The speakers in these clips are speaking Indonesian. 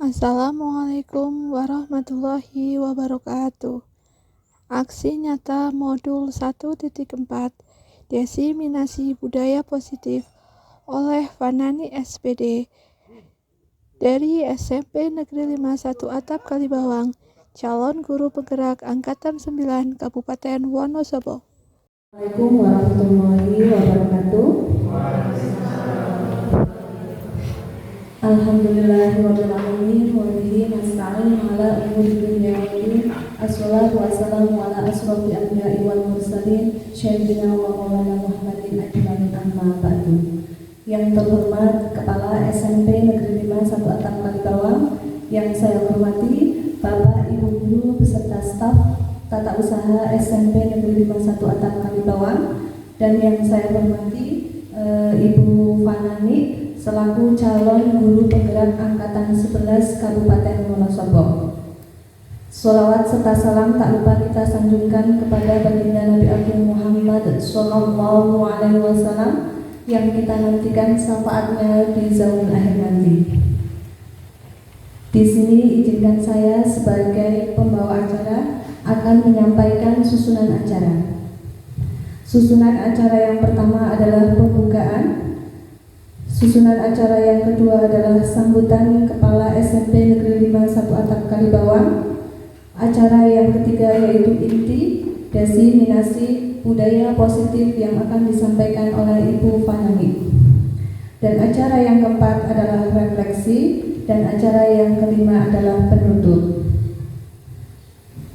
Assalamualaikum warahmatullahi wabarakatuh. Aksi nyata modul 1.4 Diseminasi Budaya Positif oleh Fanani SPD dari SMP Negeri 51 Atap Kalibawang, calon guru penggerak Angkatan 9 Kabupaten Wonosobo. Assalamualaikum warahmatullahi wabarakatuh. Alhamdulillahirrahmanirrahim. Wa bihi nasta'in ala umuri dunya waddin. Assalatu wassalamu ala asrofil anbiya'i wal mursalin sayyidina wa maulana Muhammadin ajmain, amma ba'du. Yang terhormat Kepala SMP Negeri 51 Atap Kalibawang, yang saya hormati Bapak Ibu guru beserta staf Tata Usaha SMP Negeri 51 Atap Kalibawang, dan yang saya hormati Ibu Fanani selaku calon guru penggerak Angkatan 11 Kabupaten Wonosobo. Sholawat serta salam tak lupa kita sanjungkan kepada baginda Nabi Agung Muhammad Sallallahu Alaihi Wasallam yang kita nantikan syafaatnya di zamanul akhir nanti. Di sini izinkan saya sebagai pembawa acara akan menyampaikan susunan acara. Susunan acara yang pertama adalah pembukaan. Susunan acara yang kedua adalah sambutan Kepala SMP Negeri 51 Atap Kalibawang. Acara yang ketiga yaitu inti diseminasi budaya positif yang akan disampaikan oleh Ibu Fanani. Dan acara yang keempat adalah refleksi, dan acara yang kelima adalah penutup.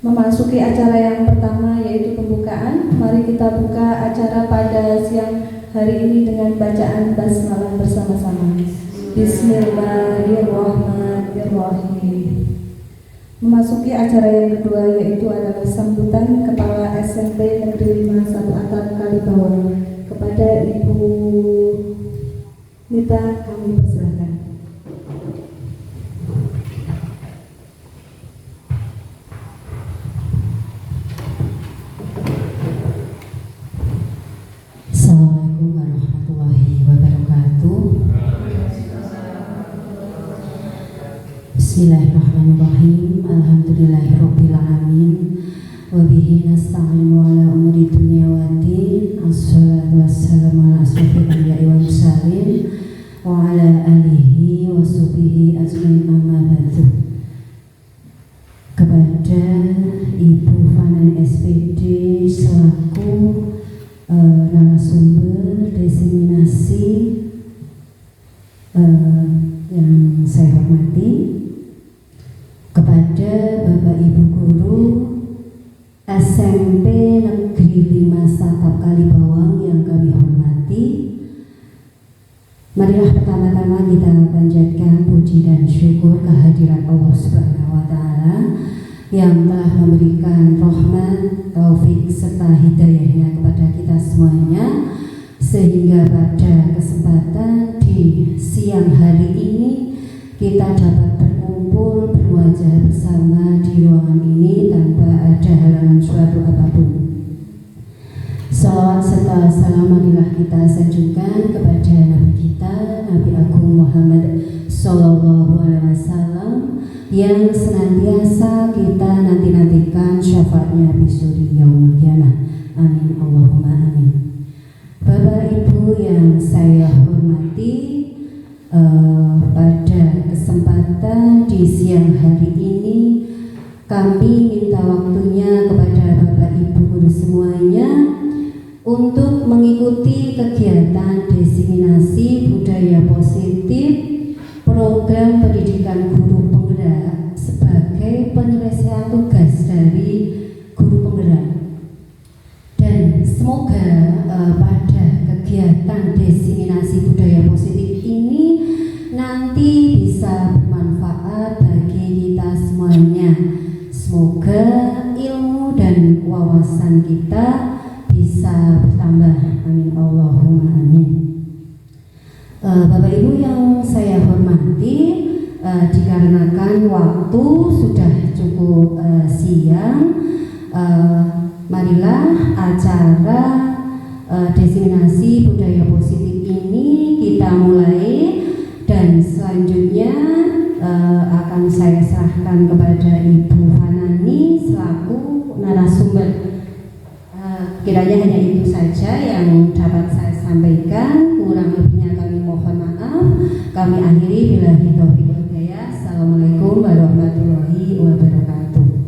Memasuki acara yang pertama yaitu pembukaan, mari kita buka acara pada siang hari ini dengan bacaan basmalah bersama-sama. Bismillahirrahmanirrahim. Memasuki acara yang kedua yaitu adalah sambutan Kepala SMP Negeri 51 Atap Kalibawang. Kepada Ibu Nita kami persilahkan. Assalamualaikum warahmatullahi wabarakatuh. Bismillahirrahmanirrahim. Alhamdulillahirabbil alamin. Wa bihi nasta'inu ala umuri dunya waddin. Assalatu wassalamu ala asrofil anbiya'i wal mursalin wa ala alihi wa sahbihi ajmain, amma ba'du. Kepada Ibu Fanani SPD selaku narasumber diseminasi yang saya hormati, kepada Bapak Ibu guru SMP Negeri 51 Atap Kalibawang yang kami hormati, marilah pertama-tama kita panjatkan puji dan syukur kehadirat Allah Subhanahu wa Ta'ala yang telah memberikan rahmat, taufik serta hidayahnya kepada kita semuanya, sehingga pada kesempatan di siang hari ini kita dapat berkumpul berwajah bersama di ruangan ini tanpa ada halangan suatu apapun. Salawat serta salam marilah kita sanjungkan kepada Nabi kita, Nabi Agung Muhammad Sallallahu Alaihi Wasallam, yang senantiasa kita nanti-nantikan syafaatnya besok di yaumul qiyamah. Amin Allahumma amin. Bapak Ibu yang saya hormati, pada kesempatan di siang hari ini kami minta waktunya kepada Bapak Ibu guru semuanya untuk mengikuti kegiatan diseminasi budaya positif program pendidikan guru penggerak sebagai penyelesaian tugas dari guru penggerak. Dan semoga pada kegiatan diseminasi budaya positif ini nanti bisa bermanfaat bagi kita semuanya. Semoga ilmu dan wawasan kita bisa bertambah. Amin Allahumma amin. Bapak Ibu yang saya hormati, dikarenakan waktu sudah cukup siang, marilah acara diseminasi budaya positif ini kita mulai, dan selanjutnya akan akan saya serahkan kepada Ibu Fanani selaku narasumber. Kiranya hanya itu saja yang dapat saya sampaikan. Kurang lebihnya kami mohon maaf. Kami akhiri billahi taufiq wal hidayah. Assalamualaikum warahmatullahi wabarakatuh.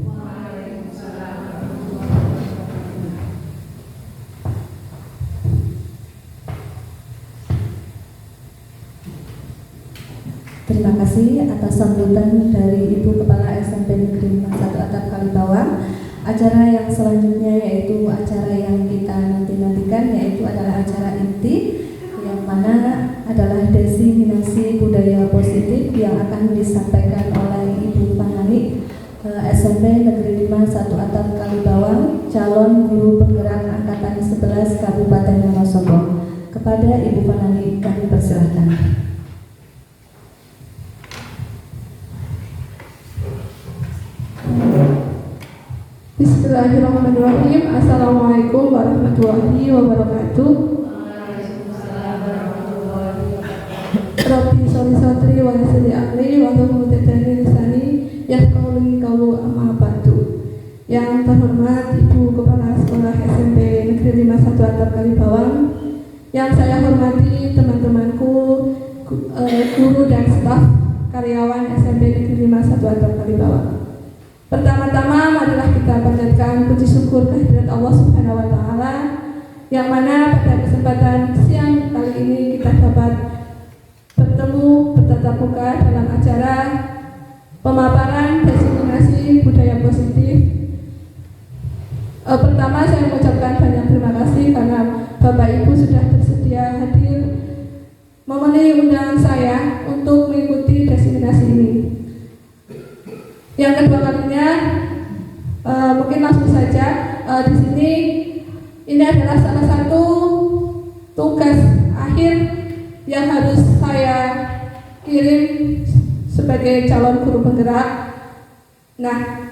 Terima kasih atas sambutan dari Ibu Kepala SMP Negeri 1 Atap Kalibawang. Acara yang selanjutnya yaitu acara yang kita nantikan, yaitu adalah acara inti yang mana adalah diseminasi budaya positif yang akan disampaikan oleh Ibu Fanani, SMP Negeri 5 1 Atap Kalibawang, calon guru penggerak angkatan 11 Kabupaten Wonosobo. Kepada Ibu Fanani kami persilahkan. Bismillahirrahmanirrahim. Assalamualaikum warahmatullahi wabarakatuh. Rabbi sholli sadri wa yassir amri wa hlul 'uqdatam min lisani yafqahu qawli amma ba'du. Yang terhormat Ibu Kepala Sekolah SMP Negeri 5 1 Atap Kalibawang, yang saya hormati teman-temanku, guru dan staf karyawan SMP Negeri 5 1 Atap Kalibawang. Pertama-tama marilah kita panjatkan puji syukur kehadirat Allah Subhanahu wa taala, yang mana pada kesempatan siang kali ini kita dapat bertemu bertatap muka dalam acara pemaparan diseminasi budaya positif. Pertama saya mengucapkan banyak terima kasih karena Bapak Ibu sudah bersedia hadir memenuhi undangan saya untuk mengikuti diseminasi ini. Yang kedua kalinya, mungkin langsung saja di sini ini adalah salah satu tugas akhir yang harus saya kirim sebagai calon guru penggerak. Nah,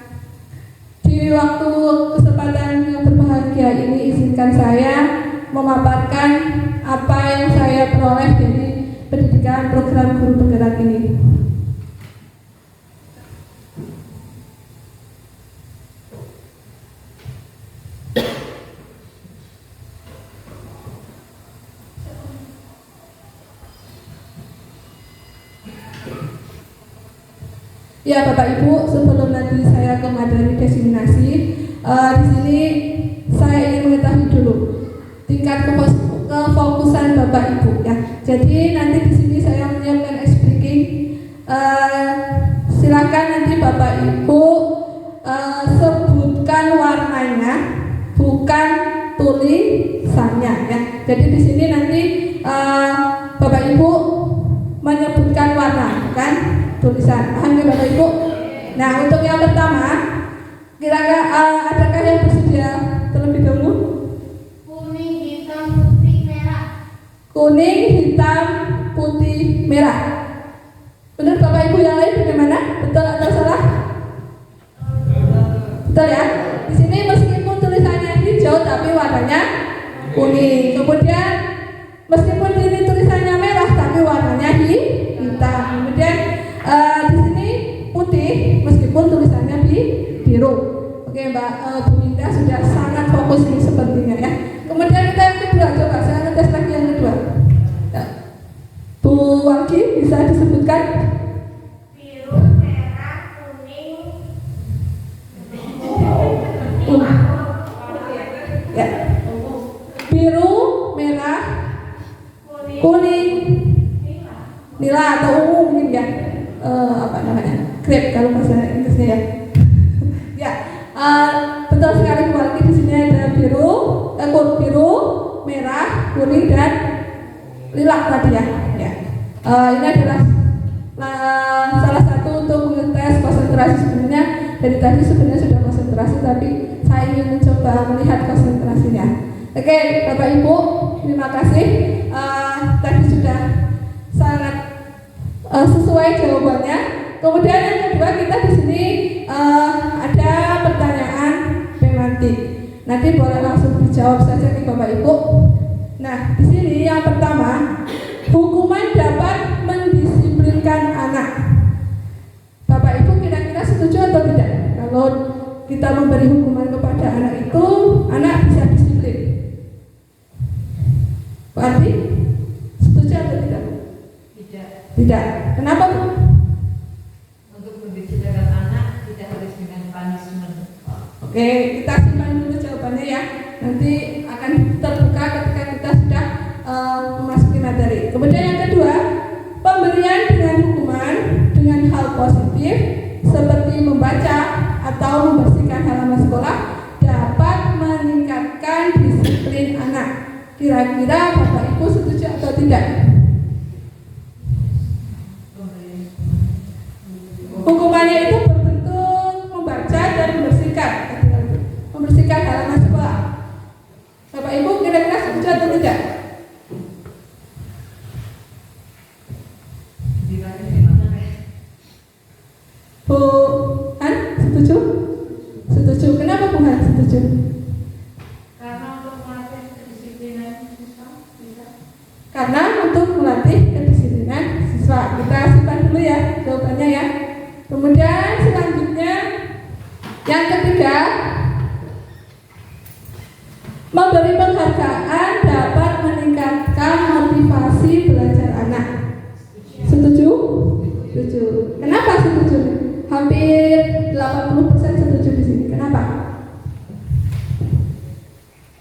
di waktu kesempatan yang berbahagia ini izinkan saya memaparkan apa yang saya peroleh dari pendidikan program guru penggerak ini. Ya Bapak Ibu, sebelum nanti saya ke materi diseminasi, di sini saya ingin mengetahui dulu tingkat kefokusan Bapak Ibu ya. Jadi nanti di sini saya menyiapkan speaking. Silakan nanti Bapak Ibu sebutkan warnanya, bukan tulisannya ya. Jadi di sini nanti Bapak Ibu menyebutkan warna, bukan tulisan. Paham ya Bapak Ibu? Nah, untuk yang pertama, kira-kira adakah yang bersedia terlebih dahulu? Kuning, hitam, putih, merah. Kuning, hitam, putih, merah. Benar Bapak Ibu, yang lain bagaimana? Betul atau salah? Betul ya? Di sini meskipun tulisannya hijau tapi warnanya kuning. Kemudian meskipun ini tulisannya merah tapi warnanya hitam. Kemudian di sini putih meskipun tulisannya biru. Oke Mbak Bu Indah sudah sangat fokus ini sepertinya ya. Kemudian kita yang kedua, coba saya ngetes lagi yang kedua ya. Bu Waki bisa disebutkan? Biru, merah, kuning. Ya. Biru, merah, kuning, nila atau ungu mungkin ya. Apa namanya? Grape kalau bahasa Inggrisnya ya. Ya, betul sekali Bu Waki, di sini ada biru, merah, kuning dan lilac tadi ya. Ya. Ini adalah salah satu untuk mengetes konsentrasi. Sebenarnya dari tadi sebenarnya sudah konsentrasi, tapi saya ingin mencoba melihat konsentrasinya. Oke, Bapak Ibu, terima kasih. Tadi sudah sangat sesuai jawabannya. Kemudian yang kedua, kita di sini ada pertanyaan pemantik. Nanti boleh langsung dijawab saja nih Bapak Ibu. Nah, di sini yang pertama, hukuman dapat mendisiplinkan anak. Bapak kita memberi hukuman kepada anak itu, anak bisa disiplin. Berarti setuju atau tidak? Tidak. Kenapa, Bu? Untuk membicarakan anak tidak harus dengan punishment. Oke, kita simpan dulu jawabannya ya. Nanti akan terbuka ketika kita sudah memasuki materi. Kemudian yang kedua, pemberian dengan hukuman dengan hal positif seperti membaca atau membersihkan halaman sekolah dapat meningkatkan disiplin anak. Kira-kira Bapak Ibu setuju atau tidak? Hukumannya itu berbentuk membaca dan membersihkan halaman sekolah. Bapak Ibu kira-kira setuju atau tidak? Bu Han, setuju? Setuju. Kenapa Bu Han setuju? Karena untuk melatih kedisiplinan siswa bisa. Karena untuk melatih kedisiplinan siswa. Kita simpan dulu ya jawabannya ya. Kemudian selanjutnya yang ketiga, memberi penghargaan dapat meningkatkan motivasi belajar anak. Setuju? Setuju. Kenapa setuju? Hampir 80% setuju di sini. Kenapa?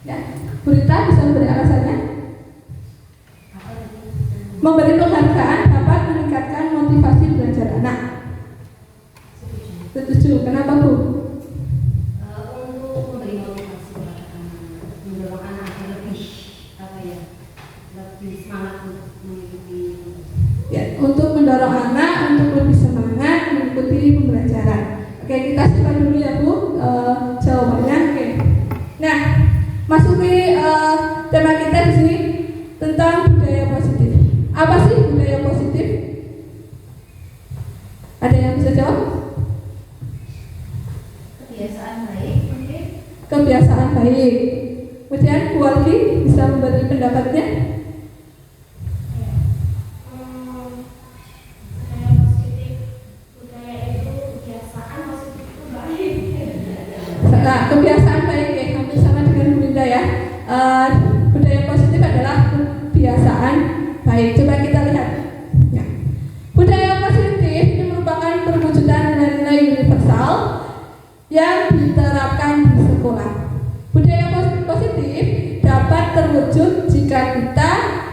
Ya, Bu Rita bisa memberi alasannya? Memberi penghargaan dapat meningkatkan motivasi belajar anak. Setuju. Kenapa, Bu? Untuk memberi motivasi kepada anak, mendorong anak agar lebih lebih semangat untuk mengikuti. Ya, untuk mendorong anak untuk lebih semangat mengikuti pembelajaran. Oke, kita simpan dulu ya Bu jawabannya. Oke. Nah, masuki tema kita di sini tentang budaya positif. Apa sih budaya positif? Ada yang bisa jawab? Kebiasaan baik mungkin. Kebiasaan baik. Kemudian Bu Waldi bisa memberi pendapatnya. Budaya positif, budaya itu kebiasaan positif itu baik. Nah, kebiasaan baik ya, hampir sama dengan Bu Linda ya. Budaya positif adalah kebiasaan baik. Coba kita lihat. Ya. Budaya positif ini merupakan perwujudan nilai-nilai universal yang diterapkan di sekolah. Budaya positif dapat terwujud jika kita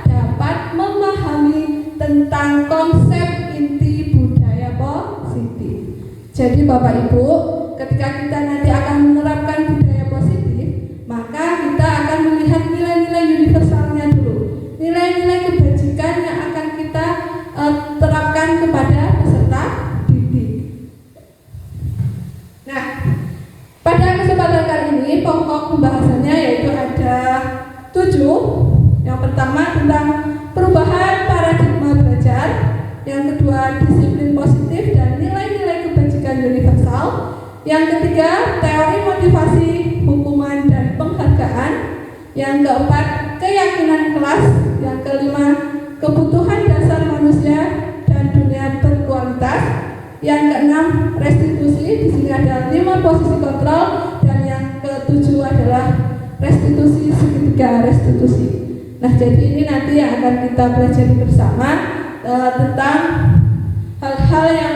dapat memahami tentang konsep inti budaya positif. Jadi Bapak Ibu, ketika kita nanti akan menerapkan budaya positif, maka kita akan melihat nilai-nilai universalnya dulu, nilai-nilai kebajikan yang akan kita terapkan kepada peserta didik. Nah, pada kesempatan kali ini pokok pembahasannya yaitu ada 7. Yang pertama tentang perubahan paradigma belajar, yang kedua disiplin positif dan nilai-nilai kebajikan universal, yang ketiga teori motivasi, hukuman dan penghargaan, yang keempat keyakinan kelas, yang kelima kebutuhan dasar manusia dan dunia berkualitas, yang keenam restitusi. Di sini ada 5 posisi kontrol dan yang ketujuh adalah restitusi segitiga restitusi. Nah, jadi ini nanti yang akan kita pelajari bersama tentang hal-hal yang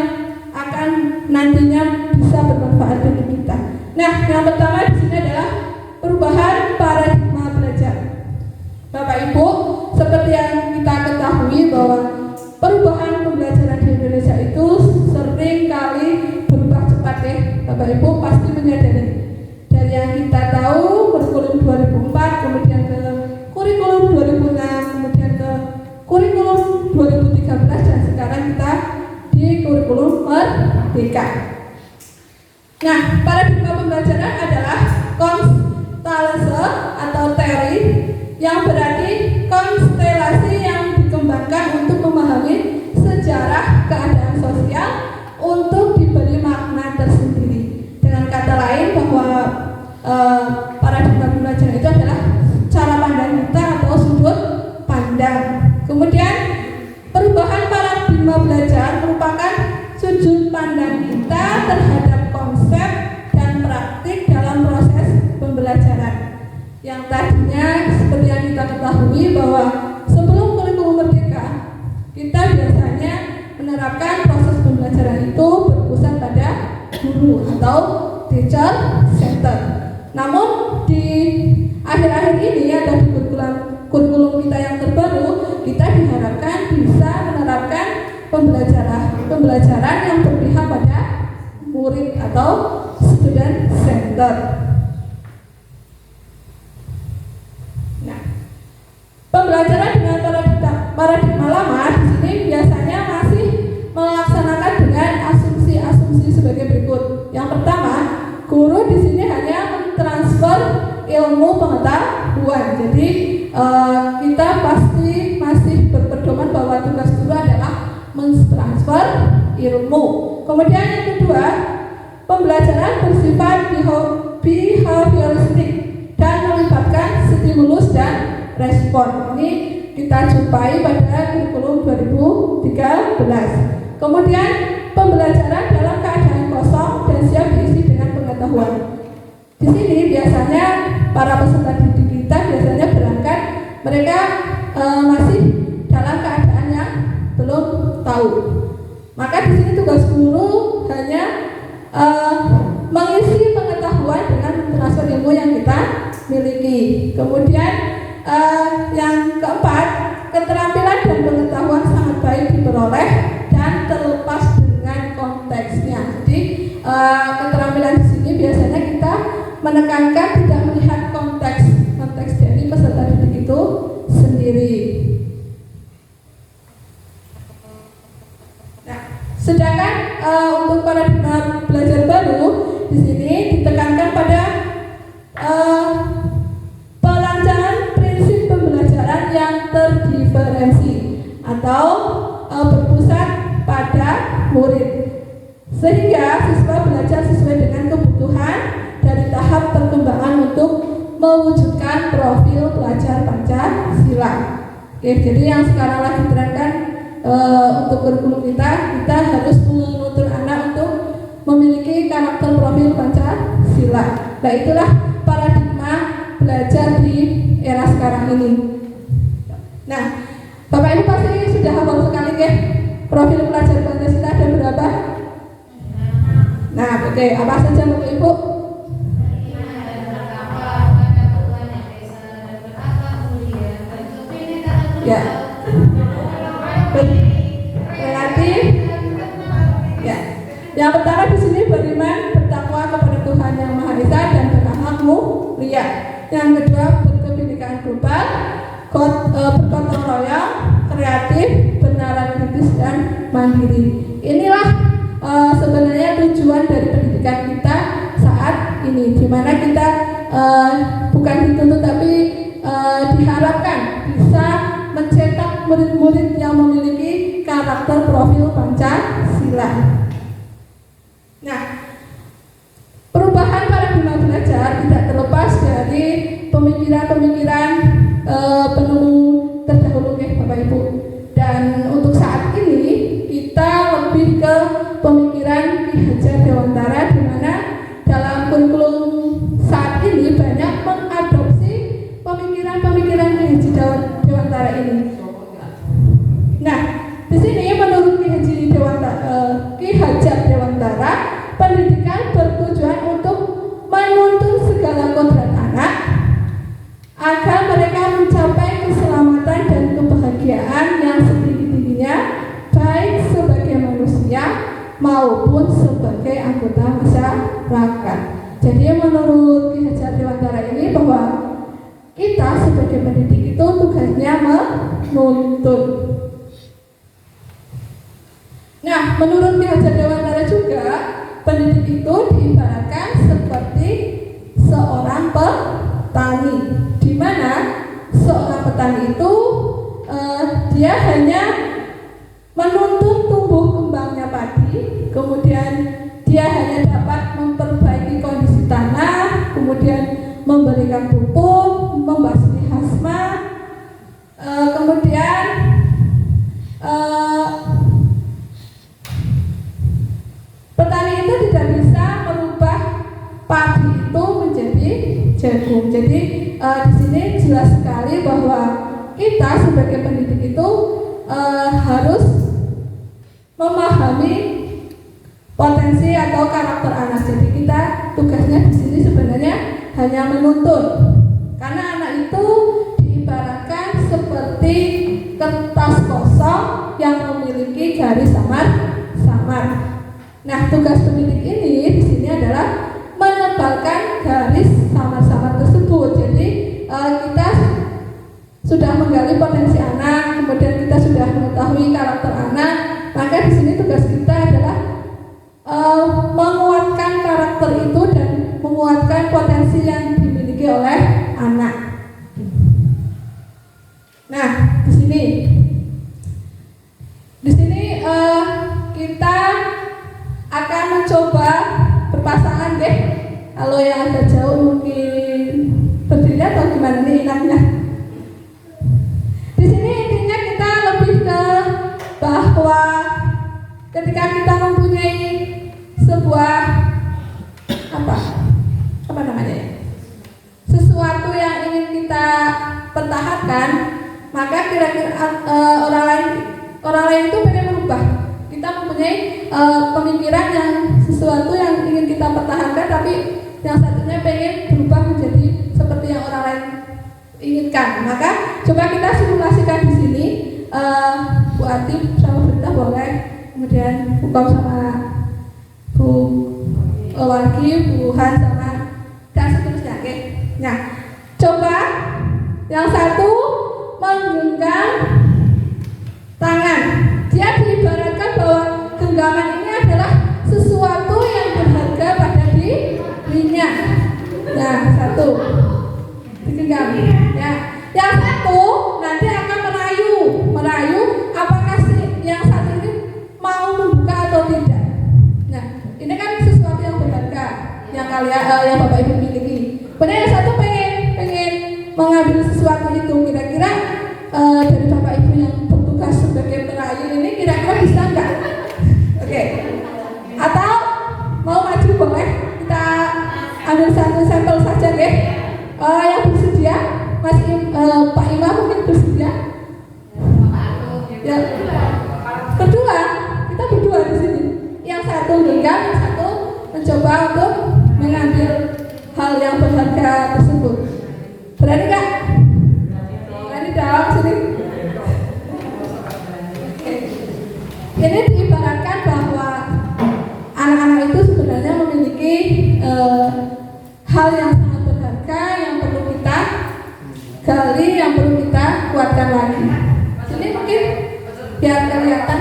akan nantinya bisa bermanfaat bagi kita. Nah, yang pertama di sini adalah perubahan paradigma belajar. Bapak Ibu, seperti yang kita ketahui bahwa perubahan pembelajaran di Indonesia itu sering kali berubah cepat ya. Bapak Ibu pasti menyadari. Dari yang kita tahu kurikulum 2004, kemudian ke kurikulum 2006, kemudian ke kurikulum 2013 dan sekarang kita di kurikulum Merdeka. Nah, paradigma pembelajaran adalah konstelasi atau teori yang berarti konstelasi yang dikembangkan untuk memahami sejarah keadaan sosial untuk diberi makna tersendiri. Dengan kata lain bahwa paradigma pembelajaran itu adalah cara pandang kita atau sudut pandang. Kemudian perubahan paradigma belajar merupakan sudut pandang kita terhadap konsep dan praktek Yang tadinya seperti yang kita ketahui bahwa sebelum kurikulum merdeka, kita biasanya menerapkan proses pembelajaran itu berpusat pada guru atau teacher center. Namun di akhir-akhir ini atau di kurikulum kita yang terbaru, kita diharapkan bisa menerapkan pembelajaran yang berpihak pada murid atau student center. Nah, pembelajaran dengan paradigma lama di sini biasanya masih melaksanakan dengan asumsi-asumsi sebagai berikut. Yang pertama, guru di sini hanya mentransfer ilmu pengetahuan. Jadi kita pasti masih berpedoman bahwa tugas guru adalah mentransfer ilmu. Kemudian yang kedua, pembelajaran bersifat behavioristik dan melibatkan stimulus dan respon. Ini kita jumpai pada kurikulum 2013. Kemudian pembelajaran dalam keadaan kosong dan siap diisi dengan pengetahuan. Di sini biasanya para peserta didik kita biasanya berangkat, mereka masih dalam keadaan yang belum tahu. Maka di sini tugas guru hanya mengisi pengetahuan dengan transfer ilmu yang kita miliki. Kemudian yang keempat, keterampilan dan pengetahuan sangat baik diperoleh dan terlepas dengan konteksnya. Jadi keterampilan di sini biasanya kita menekankan tidak melihat konteks dari peserta didik itu sendiri. Nah, sedangkan untuk paradigma belajar baru di sini ditekankan pada perancangan prinsip pembelajaran yang terdiferensi atau berpusat pada murid, sehingga siswa belajar sesuai dengan kebutuhan dari tahap perkembangan untuk mewujudkan profil pelajar Pancasila. Oke, jadi yang sekarang lagi tren kan untuk kurikulum kita harus menuntut anak untuk memiliki karakter profil Pancasila. Nah, itulah paradigma belajar di era sekarang ini. Nah, Bapak Ibu pasti sudah hafal sekali ya profil pelajar Pancasila ada berapa? Nah, oke, apa saja Bapak Ibu? Ya, relatif. Ya, yang pertama di sini beriman, bertakwa kepada Tuhan yang Maha Esa dan berakhlak mulia. Yang kedua berkebinekaan global, bergotong royong, kreatif, bernalar kritis dan mandiri. Inilah sebenarnya tujuan dari pendidikan kita saat ini, di mana kita bukan dituntut tapi diharapkan bisa mencetak murid-murid yang memiliki karakter profil Pancasila. Nah, perubahan paradigma belajar tidak terlepas dari pemikiran-pemikiran penemu terdahulu ya Bapak Ibu. Dan untuk saat ini kita lebih ke pemikiran Ki Hajar Dewantara, di mana dalam kurikulum saat ini banyak mengadopsi pemikiran-pemikiran Ki Hajar Dewantara ini. Nah, di sini menurut Ki Hajar Dewantara, pendidikan bertujuan untuk menuntun segala kodrat anak agar mereka mencapai keselamatan dan kebahagiaan yang setinggi-tingginya, baik sebagai manusia maupun sebagai anggota masyarakat. Jadi menurut Ki Hajar Dewantara ini bahwa kita sebagai pendidik itu tugasnya menuntun. Nah, menurut Ki Hajar Dewantara juga, pendidik itu diibaratkan seperti seorang petani, di mana seorang petani itu dia hanya menuntun tumbuh kembangnya padi, kemudian dia hanya dapat memperbaiki kondisi tanah, kemudian memberikan pupuk, membasmi hasma, kemudian petani itu tidak bisa merubah padi itu menjadi jagung. Jadi di sini jelas sekali bahwa kita sebagai pendidik itu harus memahami potensi atau karakter anak. Jadi kita tugasnya di sini sebenarnya hanya menuntun, karena anak itu diibaratkan seperti kertas kosong yang memiliki garis samar-samar. Nah, tugas pendidik ini di sini adalah menebalkan garis samar-samar tersebut. Jadi kita sudah menggali potensi anak, kemudian kita sudah mengetahui karakter anak, maka di sini tugas kita adalah menguatkan karakter itu dan menguatkan potensi yang dimiliki oleh anak. Nah, di sini kita akan mencoba berpasangan deh. Kalau yang agak jauh mungkin berdiri atau gimana nih enaknya. Di sini intinya kita lebih ke bahwa ketika kita mempunyai sebuah apa namanya ya, sesuatu yang ingin kita pertahankan, maka kira-kira orang lain itu pengen berubah. Kita mempunyai pemikiran yang sesuatu yang ingin kita pertahankan, tapi yang satunya pengen berubah menjadi seperti yang orang lain inginkan. Maka coba kita simulasikan di sini. Bu Atif sama Berita boleh, kemudian Bu Kom sama Bu Waki, Bu Han sama dan seterusnya. Oke. Nah, coba yang satu menggenggam tangan. Dia diibaratkan bahwa genggaman ini adalah sesuatu yang berharga pada dirinya. Nah, satu digenggam. Ya. Yang satu nanti akan merayu apakah yang satu ini mau membuka atau tidak. Nah, ini kan sesuatu yang berharga yang yang Bapak Ibu miliki. Padahal yang satu pengen mengambil sesuatu itu, kira-kira dari Bapak Ibu yang bertugas sebagai perayu ini kira-kira bisa nggak? Oke. Atau mau maju boleh, kita ambil satu sampel saja deh. Yang bersedia, Pak Imam mungkin bersedia. Ya. Kedua, kita berdua di sini. Yang satu genggam, yang satu mencoba untuk mengambil hal yang berharga tersebut. Berani nggak? Berani dong, sini. Ini diibaratkan bahwa anak-anak itu sebenarnya memiliki hal yang sangat berharga yang perlu kita gali, yang perlu kita kuatkan lagi. Jadi mungkin biar kelihatan.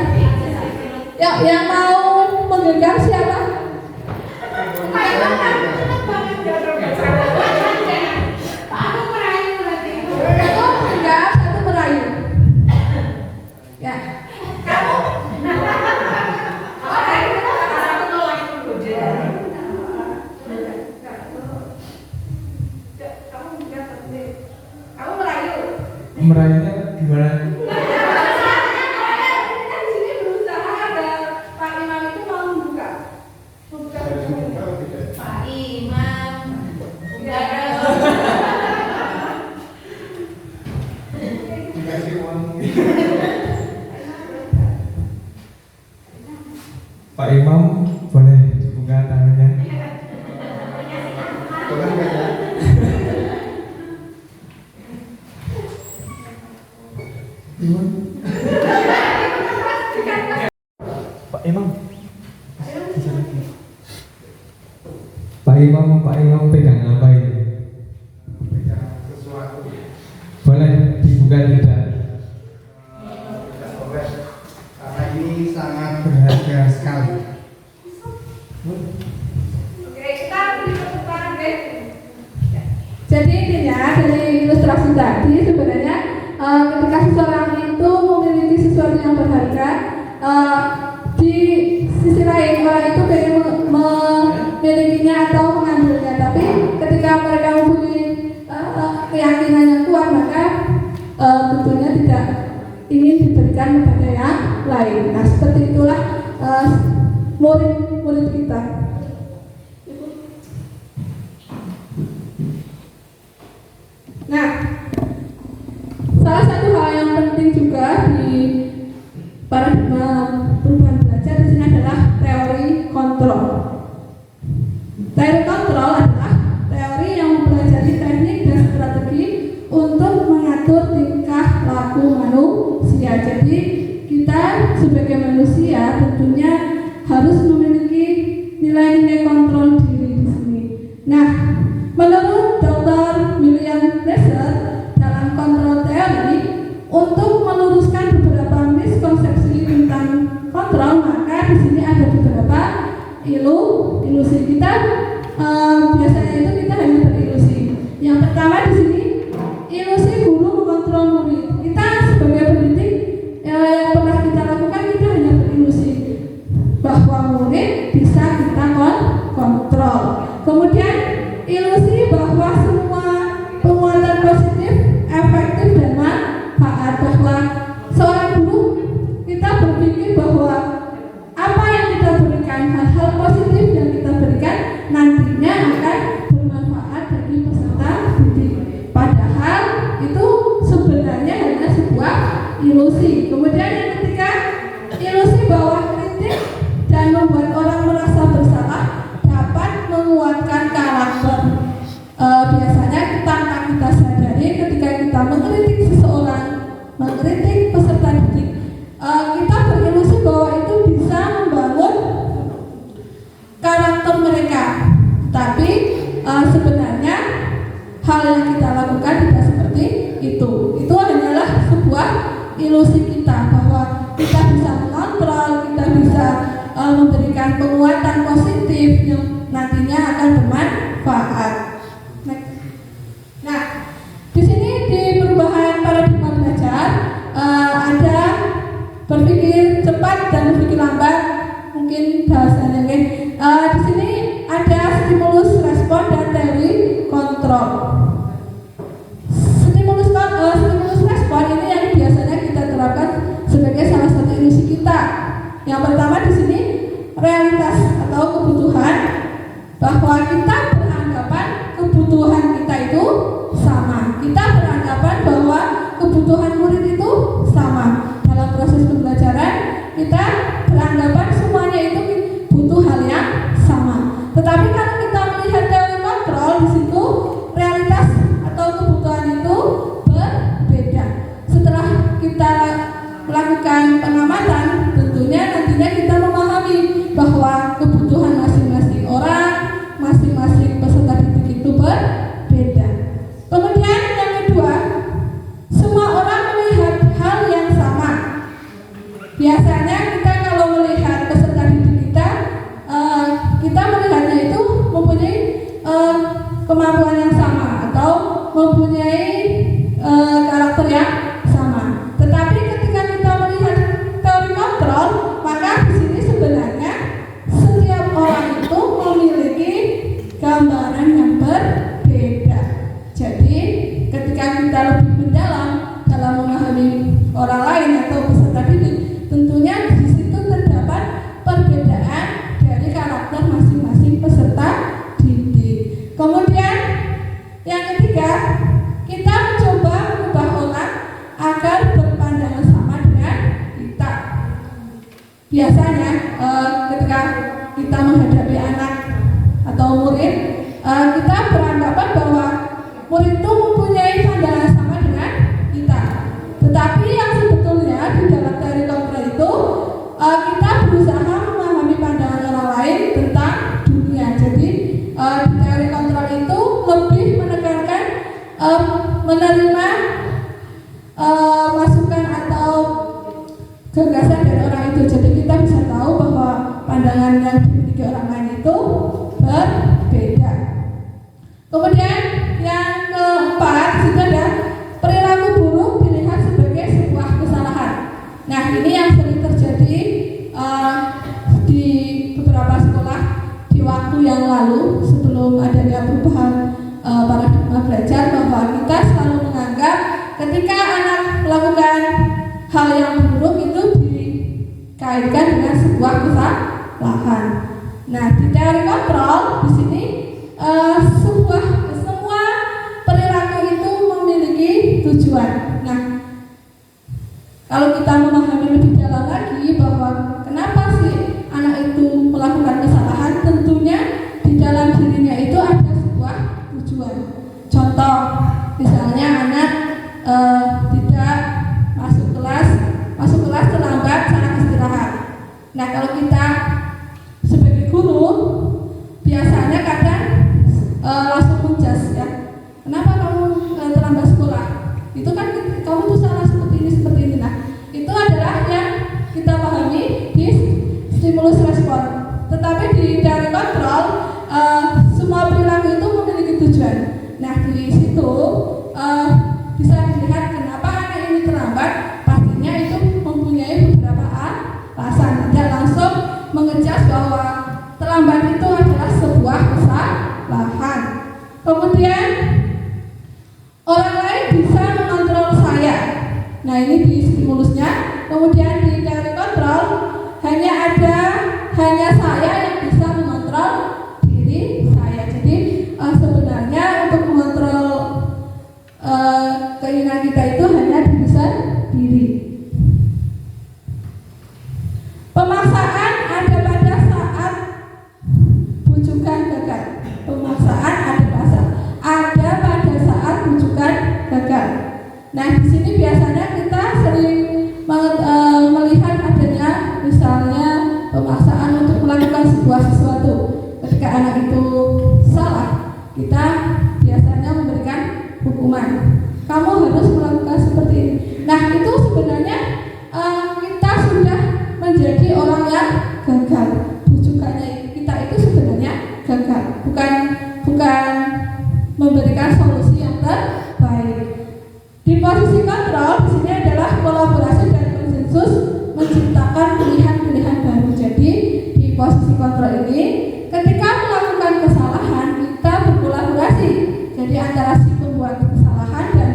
Ya, yang mau menggenggam siapa? Satu merayu. Ya. Merayunya gimana? Di sini berusaha ada Pak Imam itu mau membuka. Pak Imam. Dikasih uang. Pak Imam boleh dibuka tangannya. Boleh nggak ya? Pak Imam. Pak Imam pegang apa ini? Pegang sesuatu. Boleh dibuka tidak? Boleh. Karena ini sangat berharga sekali. Oke, kita beri tepuk tangan deh. Jadi intinya dari ilustrasi tadi sebenarnya ketika seseorang itu memiliki sesuatu yang berharga, di sisi lain orang itu pengen memilikinya atau mengambilnya, tapi ketika mereka mempunyai keyakinan yang kuat, maka tentunya tidak ingin diberikan kepada yang lain. Nah, seperti itulah murid-murid kita. manusia tentunya harus memiliki nilai-nilai kontrol diri di sini. Nah, menurut Dr. William Lesser dalam kontrol teori, untuk meluruskan beberapa miskonsepsi tentang kontrol, maka di sini ada beberapa ilusi kita. Biasanya itu kita hanya berilusi. Yang pertama di sini ilusi guru mengontrol murid. Kita sebagai pendidik yang pernah kita lakukan, kita hanya berilusi bahwa murid bisa kita kontrol. Kemudian ilusi bahwa semua penguatan positif, efektif dan manfaat, bahwa seorang guru kita berpikir bahwa apa yang kita berikan, hal-hal positif yang kita berikan nantinya akan bermanfaat bagi peserta didik. Padahal itu sebenarnya hanya sebuah ilusi. Kemudian yang ketiga, ilusi bahwa kritik dan membuat orang merasa bersalah dapat menguatkan karakter. Biasanya tanpa kita sadari, ketika kita mengkritik seseorang, mengkritik peserta didik, kita berilusi bahwa itu bisa membangun karakter mereka. Tapi sebenarnya hal yang kita lakukan tidak seperti itu. Itu hanyalah sebuah ilusi kita bahwa kita bisa mengontrol, kita bisa memberikan penguatan positif yang nantinya akan bermanfaat. Nah, di sini di perubahan paradigma belajar ada berpikir cepat dan berpikir lambat, mungkin bahasanya. Di sini ada stimulus respon dan teori kontrol. Stimulus respon ini yang biasanya kita terapkan sebagai salah satu ilusi kita. Yang pertama di sini realitas atau kebutuhan, bahwa kita beranggapan kebutuhan kita itu sama. Kita beranggapan bahwa kebutuhan murid itu sama. Dalam proses pembelajaran kita beranggapan semuanya itu butuh hal yang sama. Tetapi kalau kita melihat teori kontrol, di situ realitas atau kebutuhan itu berbeda. Setelah kita melakukan pengamatan, tentunya nantinya kita memahami bahwa kebutuhan masing-masing orang, masing-masing peserta didik itu berbeda. Kemudian yang kedua, semua orang melihat hal yang sama. Biasanya kita kalau melihat peserta didik kita melihatnya itu mempunyai kemampuan yang sama atau mempunyai karakter yang sama. Tetapi ketika kita melihat teori kontrol, maka di sini sebenarnya setiap orang itu memiliki gambaran yang berbeda. Jadi ketika kita lebih mendalam dalam memahami orang lain atau peserta didik, tentunya di situ terdapat perbedaan dari karakter masing-masing peserta didik. Kemudian yang ketiga, kita mencoba mengubah orang agar berpandangan sama dengan kita. Biasanya ketika kita menghadapi anak atau murid, kita beranggapan bahwa murid itu mempunyai pandangan sama dengan kita. Tetapi yang sebetulnya di dalam teori kontrol itu kita berusaha memahami pandangan orang lain tentang dunia. Jadi di teori kontrol itu lebih menekankan menerima masukan atau gagasan dari orang itu. Jadi kita bisa tahu bahwa pandangan yang dimiliki orang lain itu berbeda. Kemudian yang keempat, itu ada perilaku buruk dilihat sebagai sebuah kesalahan. Nah, ini yang sering terjadi di beberapa sekolah di waktu yang lalu sebelum adanya perubahan paradigma belajar, bahwa kita selalu menganggap ketika anak melakukan hal yang buruk itu dikaitkan dengan sebuah kesalahan. Nah, di teori kontrol di sini semua perilaku itu memiliki tujuan. Nah, kalau kita memahami lebih dalam lagi bahwa kenapa sih anak itu melakukan kesalahan, tentunya di dalam dirinya itu ada sebuah tujuan. Contoh, misalnya anak tidak masuk kelas terlambat saat istirahat. dari kontrol, semua perilaku itu memiliki tujuan. Nah, di situ bisa dilihat kenapa anak ini terlambat. Pastinya itu mempunyai beberapa alasan. Tidak langsung mengejas bahwa terlambat itu adalah sebuah kesalahan. Kemudian orang lain bisa mengontrol saya. Nah, ini di stimulusnya. Kemudian di teori kontrol hanya saya yang bisa mengontrol diri saya. Jadi sebenarnya untuk mengontrol keinginan kita itu hanya diri sendiri. Pemaksaan ada pada saat bujukan gagal. Pemaksaan ada pada saat bujukan gagal. Nah, di sini biasanya kita sering melihat adanya misalnya pemaksaan untuk melakukan sesuatu. Ketika anak itu salah, kita biasanya memberikan hukuman. Kamu harus melakukan seperti ini. Nah, itu sebenarnya kita sudah menjadi orang yang gagal. Bujukannya kita itu sebenarnya gagal, bukan memberikan solusi yang terbaik. Di posisi kontrol di sini adalah kolaborasi dan konsensus menciptakan pilihan-pilihan baru. Jadi di posisi kontrol ini, ketika melakukan kesalahan kita berkolaborasi. Jadi antara si pembuat kesalahan dan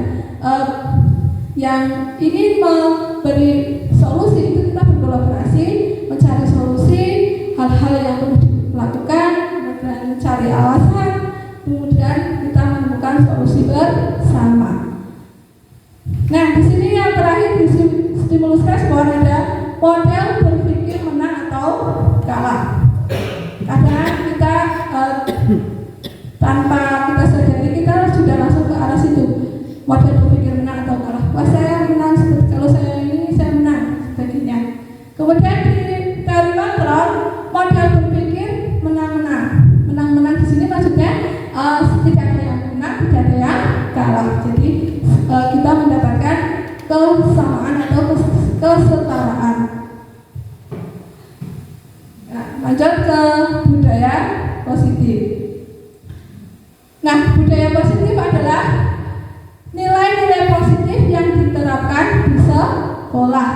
yang ingin memberi solusi itu kita berkolaborasi, mencari solusi hal-hal yang perlu dilakukan, kemudian mencari alasan, kemudian kita menemukan solusi bersama. Nah, di sini yang terakhir di stimulus respon ada model berpikir menang atau kalah. Kadang kita tanpa kita sadari kita sudah langsung ke arah situ. Model berpikir menang atau kalah. Wah, saya menang, kalau saya ini saya menang, sebagainya. Kemudian di teori kontrol, model berpikir menang-menang. Menang-menang di sini maksudnya tidak ada yang menang, tidak ada yang kalah. Jadi kita mendapatkan kesamaan atau kesetaraan. Nah, lanjut ke budaya positif. Nah, budaya positif adalah nilai-nilai positif yang diterapkan di sekolah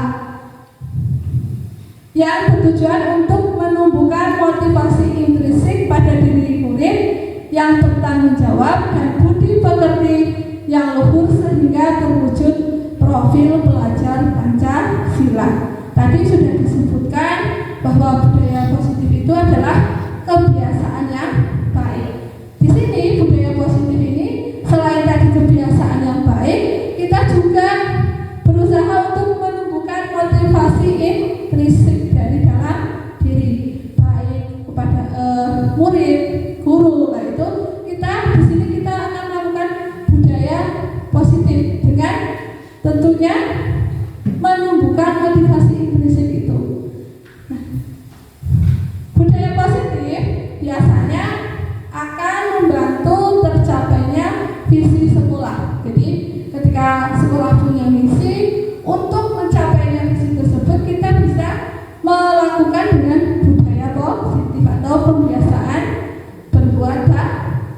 yang bertujuan untuk menumbuhkan motivasi intrinsik pada diri murid yang bertanggung jawab dan budi pekerti yang luhur sehingga terwujud profil pelajar Pancasila. Tadi sudah disebutkan bahwa budaya positif itu adalah kebiasaan yang baik. Di sini budaya positif ini selain tadi kebiasaan yang baik, kita juga berusaha untuk menumbuhkan motivasi intrinsik dari dalam diri, baik kepada murid, guru. Nah, itu kita di sini kita akan melakukan budaya positif dengan tentunya menumbuhkan motivasi intrinsik itu. Nah, budaya positif biasanya akan membantu tercapainya visi sekolah. Jadi ketika sekolah punya misi, untuk mencapainya visi tersebut kita bisa melakukan dengan budaya positif atau kebiasaan berbuat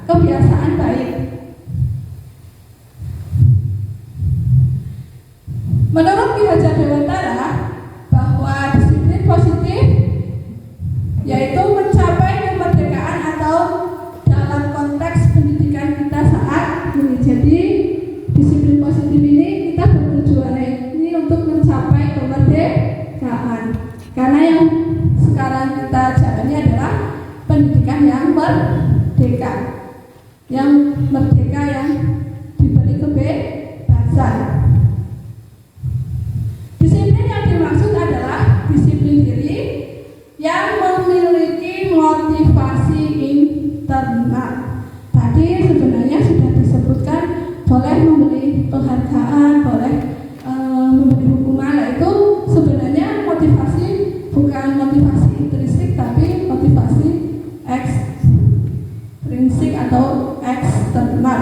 kebiasaan baik. Menurut Ki Hajar Dewantara bahwa disiplin positif yaitu mencapai kemerdekaan atau dalam konteks pendidikan kita saat ini. Jadi disiplin positif ini kita bertujuan ini untuk mencapai kemerdekaan. Karena yang sekarang kita jalani adalah pendidikan yang merdeka, yang diberi kebebasan. Disiplin yang dimaksud adalah disiplin diri yang memiliki motivasi internal. Tadi sebenarnya sudah disebutkan boleh memberi penghargaan, boleh memberi hukuman. Nah, itu sebenarnya motivasi bukan motivasi intrinsik tapi motivasi ekstrinsik atau eksternal.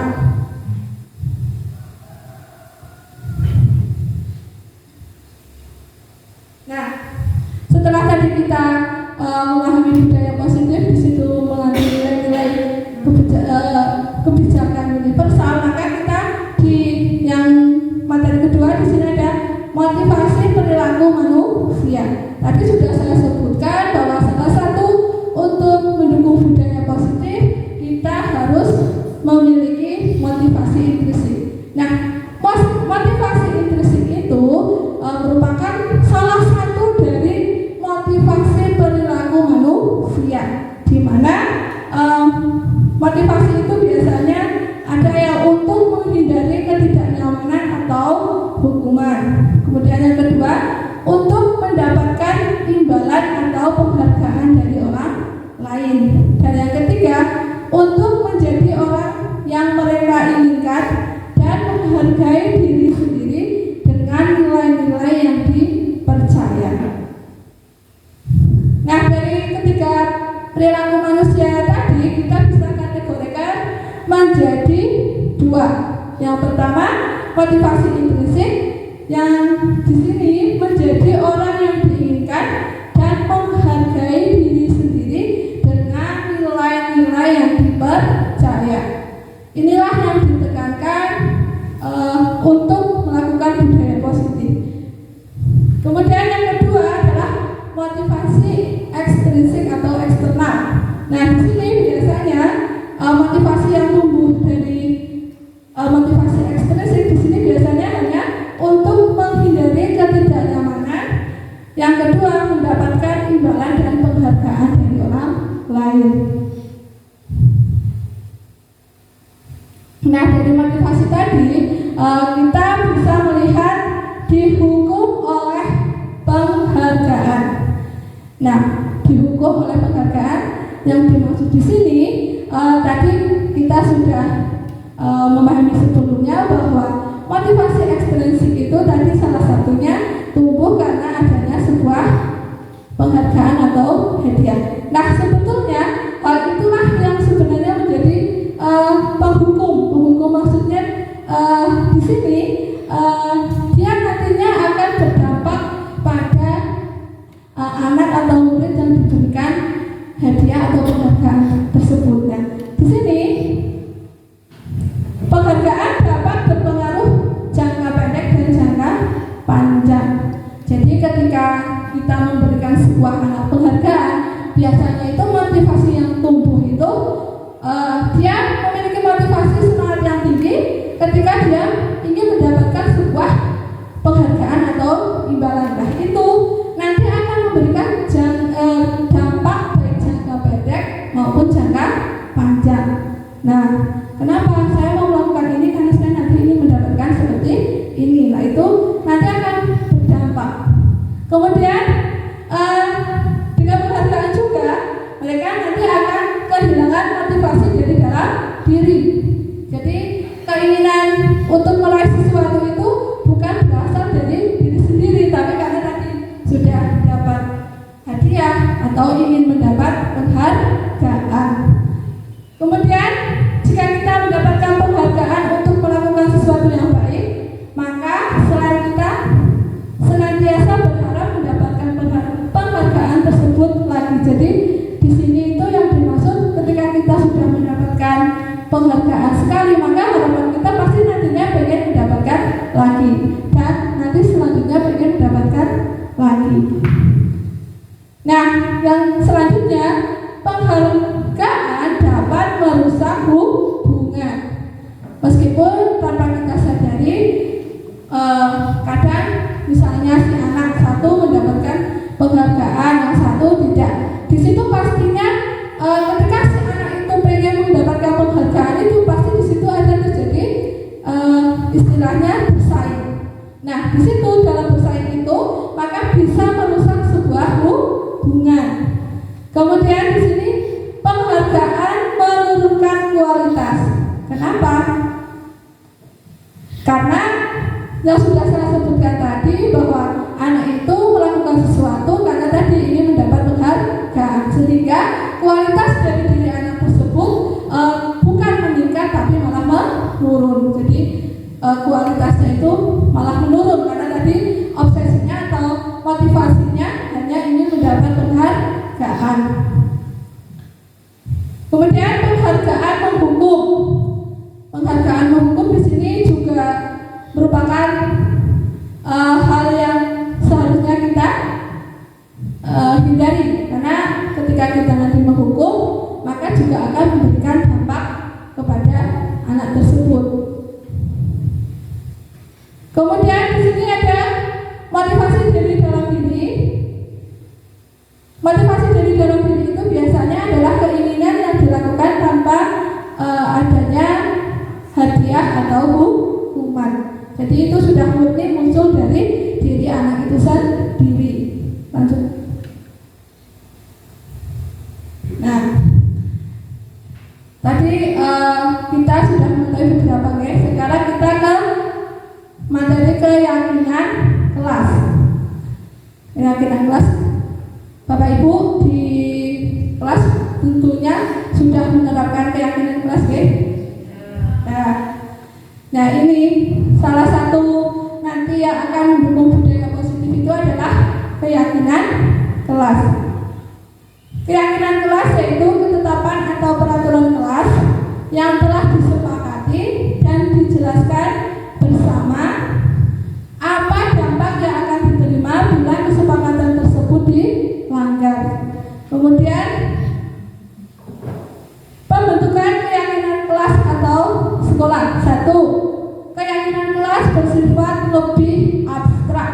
memiliki motivasi intrinsik. Nah, motivasi intrinsik itu merupakan salah satu dari motivasi perilaku manusia, di mana motivasi itu biasanya ada yang untuk menghindari ketidaknyamanan atau hukuman. Kemudian yang kedua, untuk mendapatkan imbalan atau penghargaan dari orang lain. Dan yang ketiga, untuk menjadi orang yang mereka inginkan dan menghargai diri sendiri dengan nilai-nilai yang dipercaya. Nah, dari ketiga perilaku manusia tadi kita bisa kategorikan menjadi dua. Yang pertama, motivasi intrinsik, yang di sini menjadi orang yang diinginkan dan menghargai diri sendiri dengan nilai-nilai yang dipercaya. Inilah yang ditekankan untuk melakukan budaya positif. Kemudian yang kedua adalah motivasi ekstrinsik atau eksternal. Nah, di sini biasanya motivasi yang tumbuh dari motivasi ekstrinsik di sini biasanya hanya untuk menghindari ketidaknyamanan. Yang kedua, mendapatkan imbalan dan penghargaan dari orang lain. Nah, dari motivasi tadi kita bisa melihat dihukum oleh penghargaan. Nah, dihukum oleh penghargaan yang dimaksud di sini tadi kita sudah memahami sebelumnya bahwa motivasi ekstrinsik itu tadi salah satunya tumbuh karena adanya sebuah penghargaan atau hadiah. Nah, sebetulnya hal itulah yang sebenarnya menjadi penghukum. Penghukum maksudnya di sini dia nantinya akan berdampak pada anak atau murid yang diberikan hadiah atau penghargaan tersebut. Nah, di sini penghargaan dapat berpengaruh jangka pendek dan jangka panjang. Jadi ketika kita memberikan sebuah anak penghargaan, biasanya itu motivasi yang tumbuh itu dia memiliki motivasi semangat yang tinggi ketika dia ingin mendapatkan sebuah penghargaan atau imbalan. Nah, itu nanti akan memberikan dampak baik jangka pendek maupun jangka panjang. Nah, kenapa saya mau melakukan ini? Karena saya nanti ingin mendapatkan seperti ini. Nah, itu nanti akan berdampak. Kemudian dengan penghargaan juga mereka nanti akan kehilangan motivasi dari dalam diri. Jadi keinginan untuk meraih sesuatu itu bukan berasal dari diri sendiri, tapi karena tadi sudah dapat hadiah atau ingin mendapat penghargaan. Kemudian jika kita mendapatkan penghargaan untuk melakukan sesuatu yang baik, maka selain kita senantiasa berharap mendapatkan penghargaan tersebut lagi. Jadi di sini itu yang dimaksud ketika kita sudah mendapatkan penghargaan sekali, maka harapan kita pasti nantinya pengen mendapatkan lagi, dan nanti selanjutnya pengen mendapatkan lagi. Nah, yang selanjutnya, penghargaan dapat merusak hubungan. Meskipun tanpa kita sadari, kadang misalnya si anak satu mendapatkan penghargaan, yang satu tidak. Di situ pastinya ketika si anak itu pengen mendapatkan penghargaan itu pasti di situ ada terjadi istilahnya bersaing. Nah, di situ dalam bersaing itu maka bisa merusak sebuah hubungan. Kemudian di sini penghargaan menurunkan kualitas. Kenapa? Karena yang sudah saya sebutkan tadi bahwa anak itu melakukan sesuatu karena tadi ingin mendapat penghargaan, sehingga kualitas dari diri anak tersebut bukan meningkat tapi malah menurun. Jadi kualitasnya itu malah menurun karena tadi obsesinya atau motivasinya hanya ingin mendapat penghargaan. Kemudian penghargaan menghukum. Penghargaan menghukum di sini juga merupakan hal yang seharusnya kita hindari, karena ketika kita nanti menghukum maka juga akan memberikan dampak kepada Jadi itu sudah murni muncul dari diri anak itu sendiri. Lanjut. Nah, tadi kita sudah mengetahui beberapa guys. Sekarang kita ke materi keyakinan kelas. Keyakinan kelas. Bapak Ibu di kelas tentunya sudah menerapkan keyakinan kelas, guys. Nah ini salah satu nanti yang akan mendukung budaya positif itu adalah keyakinan kelas. Keyakinan kelas yaitu ketetapan atau peraturan kelas yang telah disepakati dan dijelaskan bersama apa dampak yang akan diterima bila kesepakatan tersebut dilanggar. Kemudian pembentukan keyakinan kelas atau sekolah. 1. Keyakinan kelas bersifat lebih abstrak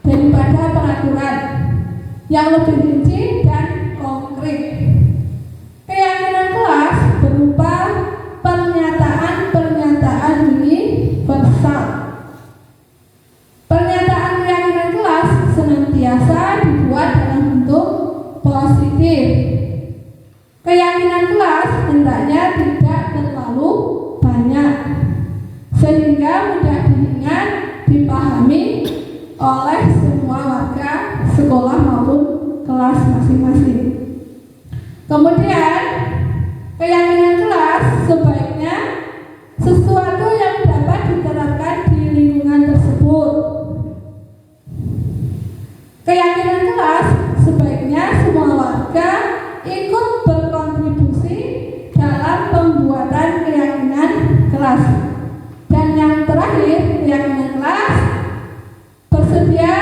daripada peraturan yang lebih rinci dan konkret. Keyakinan kelas berupa pernyataan-pernyataan universal. Pernyataan keyakinan kelas senantiasa dibuat dalam bentuk positif. Keyakinan kelas hendaknya tidak terlalu banyak sehingga mudah diingat, dipahami oleh semua warga sekolah maupun kelas masing-masing. Kemudian keyakinan kelas sebaiknya sesuatu yang dapat diterapkan di lingkungan tersebut. Keyakinan kelas sebaiknya semua warga ikut berkontribusi dalam pembuatan keyakinan kelas. Dan yang terakhir, keyakinan kelas bersedia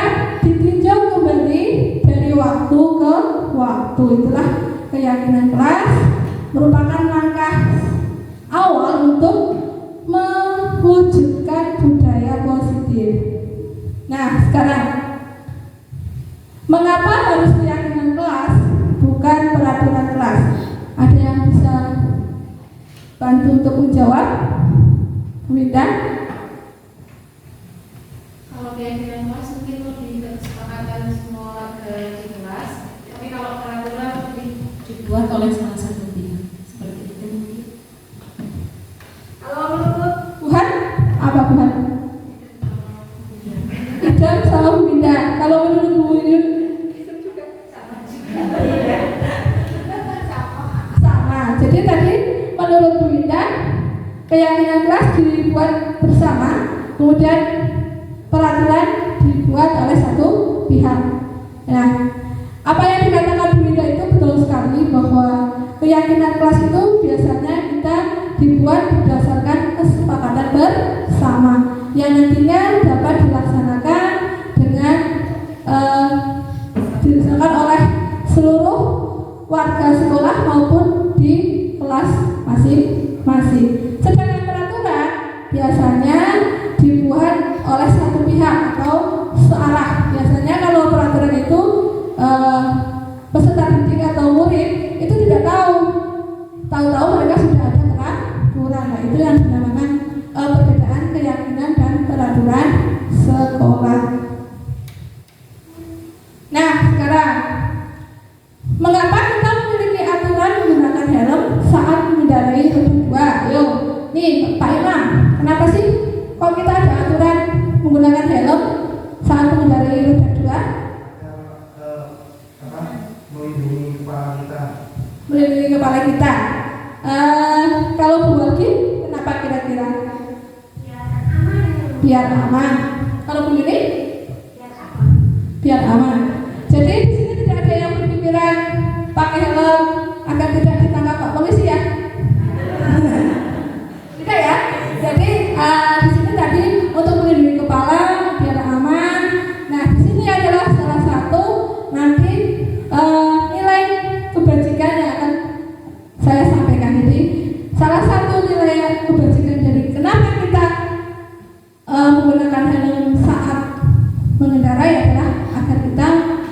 ditinjau kembali dari waktu ke waktu. Itulah keyakinan kelas, merupakan langkah awal untuk mewujudkan budaya positif. Nah, sekarang mengapa harus keyakinan kelas bukan peraturan kelas? Ada yang bisa bantu untuk menjawab? Bu Winda? Kalau keyakinan kelas mungkin lebih ke kesepakatan semua warga di kelas, tapi kalau peraturan lebih dibuat oleh salah satu pihak, seperti itu mungkin. Kalau menurut Tuhan, apa Tuhan? Idam sama Bu Winda. Kalau menurut Bu Winda sama. Jadi tadi menurut Bu Winda keyakinan kelas dibuat bersama, kemudian peraturan dibuat oleh satu pihak. Nah, apa yang dikatakan Bu Winda itu betul sekali, bahwa keyakinan kelas itu biasanya kita dibuat berdasarkan kesepakatan bersama yang nantinya dapat dilaksanakan dengan dilaksanakan oleh seluruh warga sekolah maupun di kelas masing-masing. Sedangkan peraturan biasanya dibuat oleh satu pihak atau searah. Biasanya kalau peraturan itu peserta didik atau murid itu tidak tahu mereka sudah ada peraturan. Nah, itu yang dinamakan perbedaan keyakinan dan peraturan sekolah. Nah, sekarang mengapa kita memiliki aturan menggunakan helm saat mengendarai roda 2? Ayo, nih Pak Imam, kenapa sih kok kita ada aturan menggunakan helm saat mengendarai roda 2? Melindungi kepala kita. Melindungi kepala kita. Kalau Bu Walki, kenapa kira-kira? Biar aman. Kalau Bu Yuni? Biar aman. Jadi di sini tidak ada yang berpikiran pakai helm agar tidak ditangkap Pak Polisi ya? Tidak ya? Jadi di sini tadi untuk melindungi kepala biar aman. Nah, di sini adalah salah satu nanti nilai kebajikan yang akan saya sampaikan. Jadi salah satu nilai kebajikan dari kenapa kita menggunakan helm saat mengendarai adalah agar kita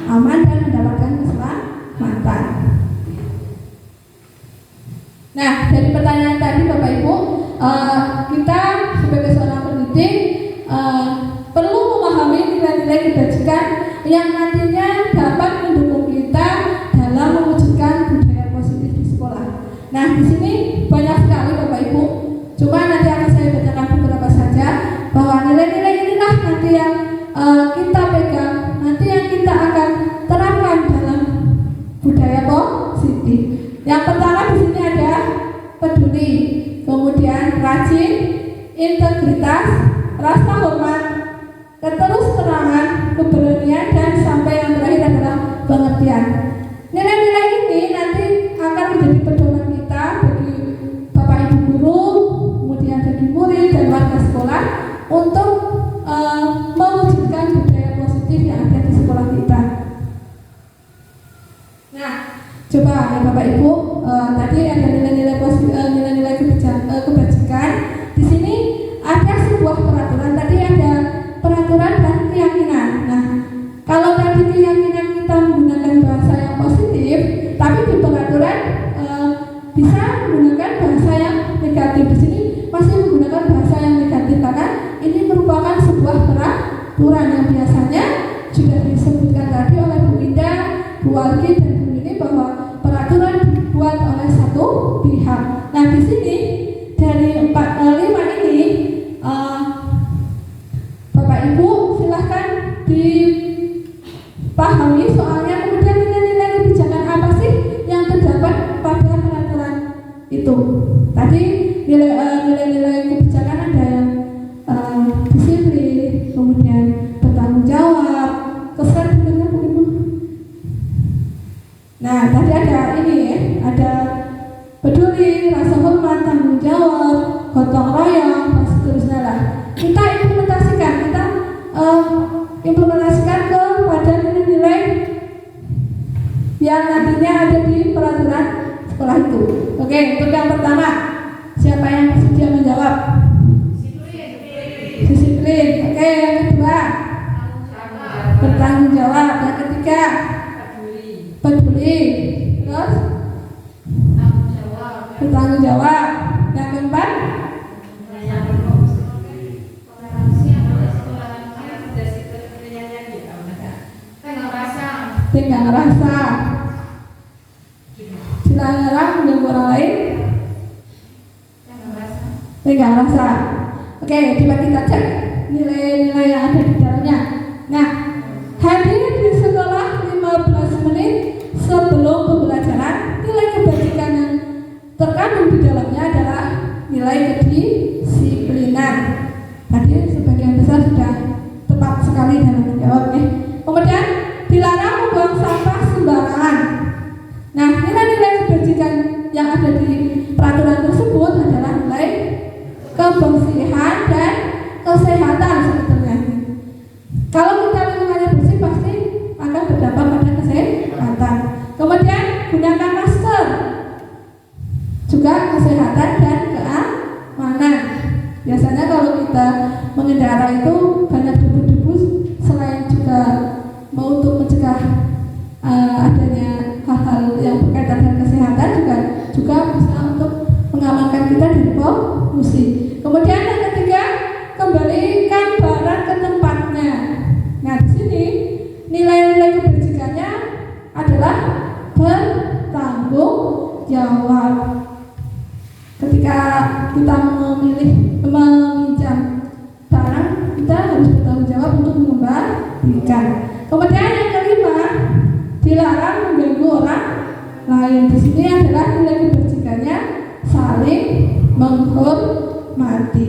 aman dan mendapatkan keselamatan. Nah, dari pertanyaan tadi Bapak Ibu, kita sebagai seorang pendidik perlu memahami nilai-nilai kebajikan yang nantinya dapat mendukung kita dalam mewujudkan budaya positif di sekolah. Nah, di sini banyak sekali Bapak Ibu. Cuma nanti akan saya bacakan beberapa saja bahwa nilai-nilai inilah nanti yang kita pegang, nanti yang kita akan terapkan dalam budaya positif. Yang pertama di sini ada peduli, kemudian rajin, integritas, rasa hormat, keterus-terangan, keberanian, dan sampai yang terakhir adalah pengertian. Nilai-nilai ini nanti akan menjadi pedoman kita bagi Bapak Ibu guru, kemudian bagi murid dan warga sekolah untuk mewujudkan budaya positif yang ada di sekolah kita. Nah, coba ya Bapak Ibu, tadi ada nilai-nilai kebajikan. Di sini ada sebuah peraturan. Tadi ada peraturan dan keyakinan. Nah, kalau tadi keyakinan kita menggunakan bahasa yang positif, tapi di peraturan bisa menggunakan bahasa yang negatif. Di sini masih menggunakan bahasa yang negatif karena ini merupakan sebuah peraturan yang biasanya sudah disebutkan tadi oleh Bu Indah, Bu Wargi, dan Bu Nini bahwa peraturan dibuat oleh satu pihak. Nah, di sini dari 5 ini Bapak Ibu silahkan dipahami soalnya, kemudian nilai-nilai kebijakan apa sih yang terdapat pada peraturan itu. Tadi nilai-nilai kebijakan ada yang disiplin, kemudian bertanggung jawab, kesan dengar Bu Ibu. Nah, tadi ada ini ya, ada peduli, rasa hormat, tanggung jawab, gotong royong, dan seterusnya lah. Kita implementasikan kepada nilai-nilai yang nantinya ada di peraturan sekolah itu. Oke, untuk yang pertama, siapa yang bersedia menjawab? Disiplin. Oke, yang kedua, bertanggung jawab. Yang ketiga, peduli. Terus bertanggung jawab. Yang keempat, tenggang rasa. Dilarang mengganggu orang lain. Tenggang rasa. Oke, coba kita cek nilai-nilai yang ada di dalamnya. Nah, hadir di sekolah 15 menit sebelum pembelajaran. Nilai kebajikan yang terkandung di dalamnya adalah nilai kedisiplinan. Tadi sebagian besar sudah tepat sekali dalam menjawabnya. Kemudian dilarang membuang sampah sembarangan. Nah, nilai-nilai kebajikan yang ada di peraturan tersebut adalah nilai kebersihan dan kesehatan sebetulnya. Kalau kita lingkungannya bersih pasti akan berdampak pada kesehatan. Kemudian gunakan masker, juga kesehatan dan keamanan. Biasanya kalau kita mengendara itu banyak debu-debu, selain juga mau untuk mencegah adanya hal-hal yang berkaitan dengan kesehatan, juga bisa untuk mengamankan kita dari polusi. Kemudian yang ketiga, kembalikan barang ke tempatnya. Nah, di sini nilai-nilai kebajikannya adalah bertanggung jawab. Ketika kita meminjam barang, kita harus bertanggung jawab untuk mengembalikan. Kemudian yang kelima, dilarang mengganggu orang lain. Di sini adalah nilai kebajikannya saling menghormati.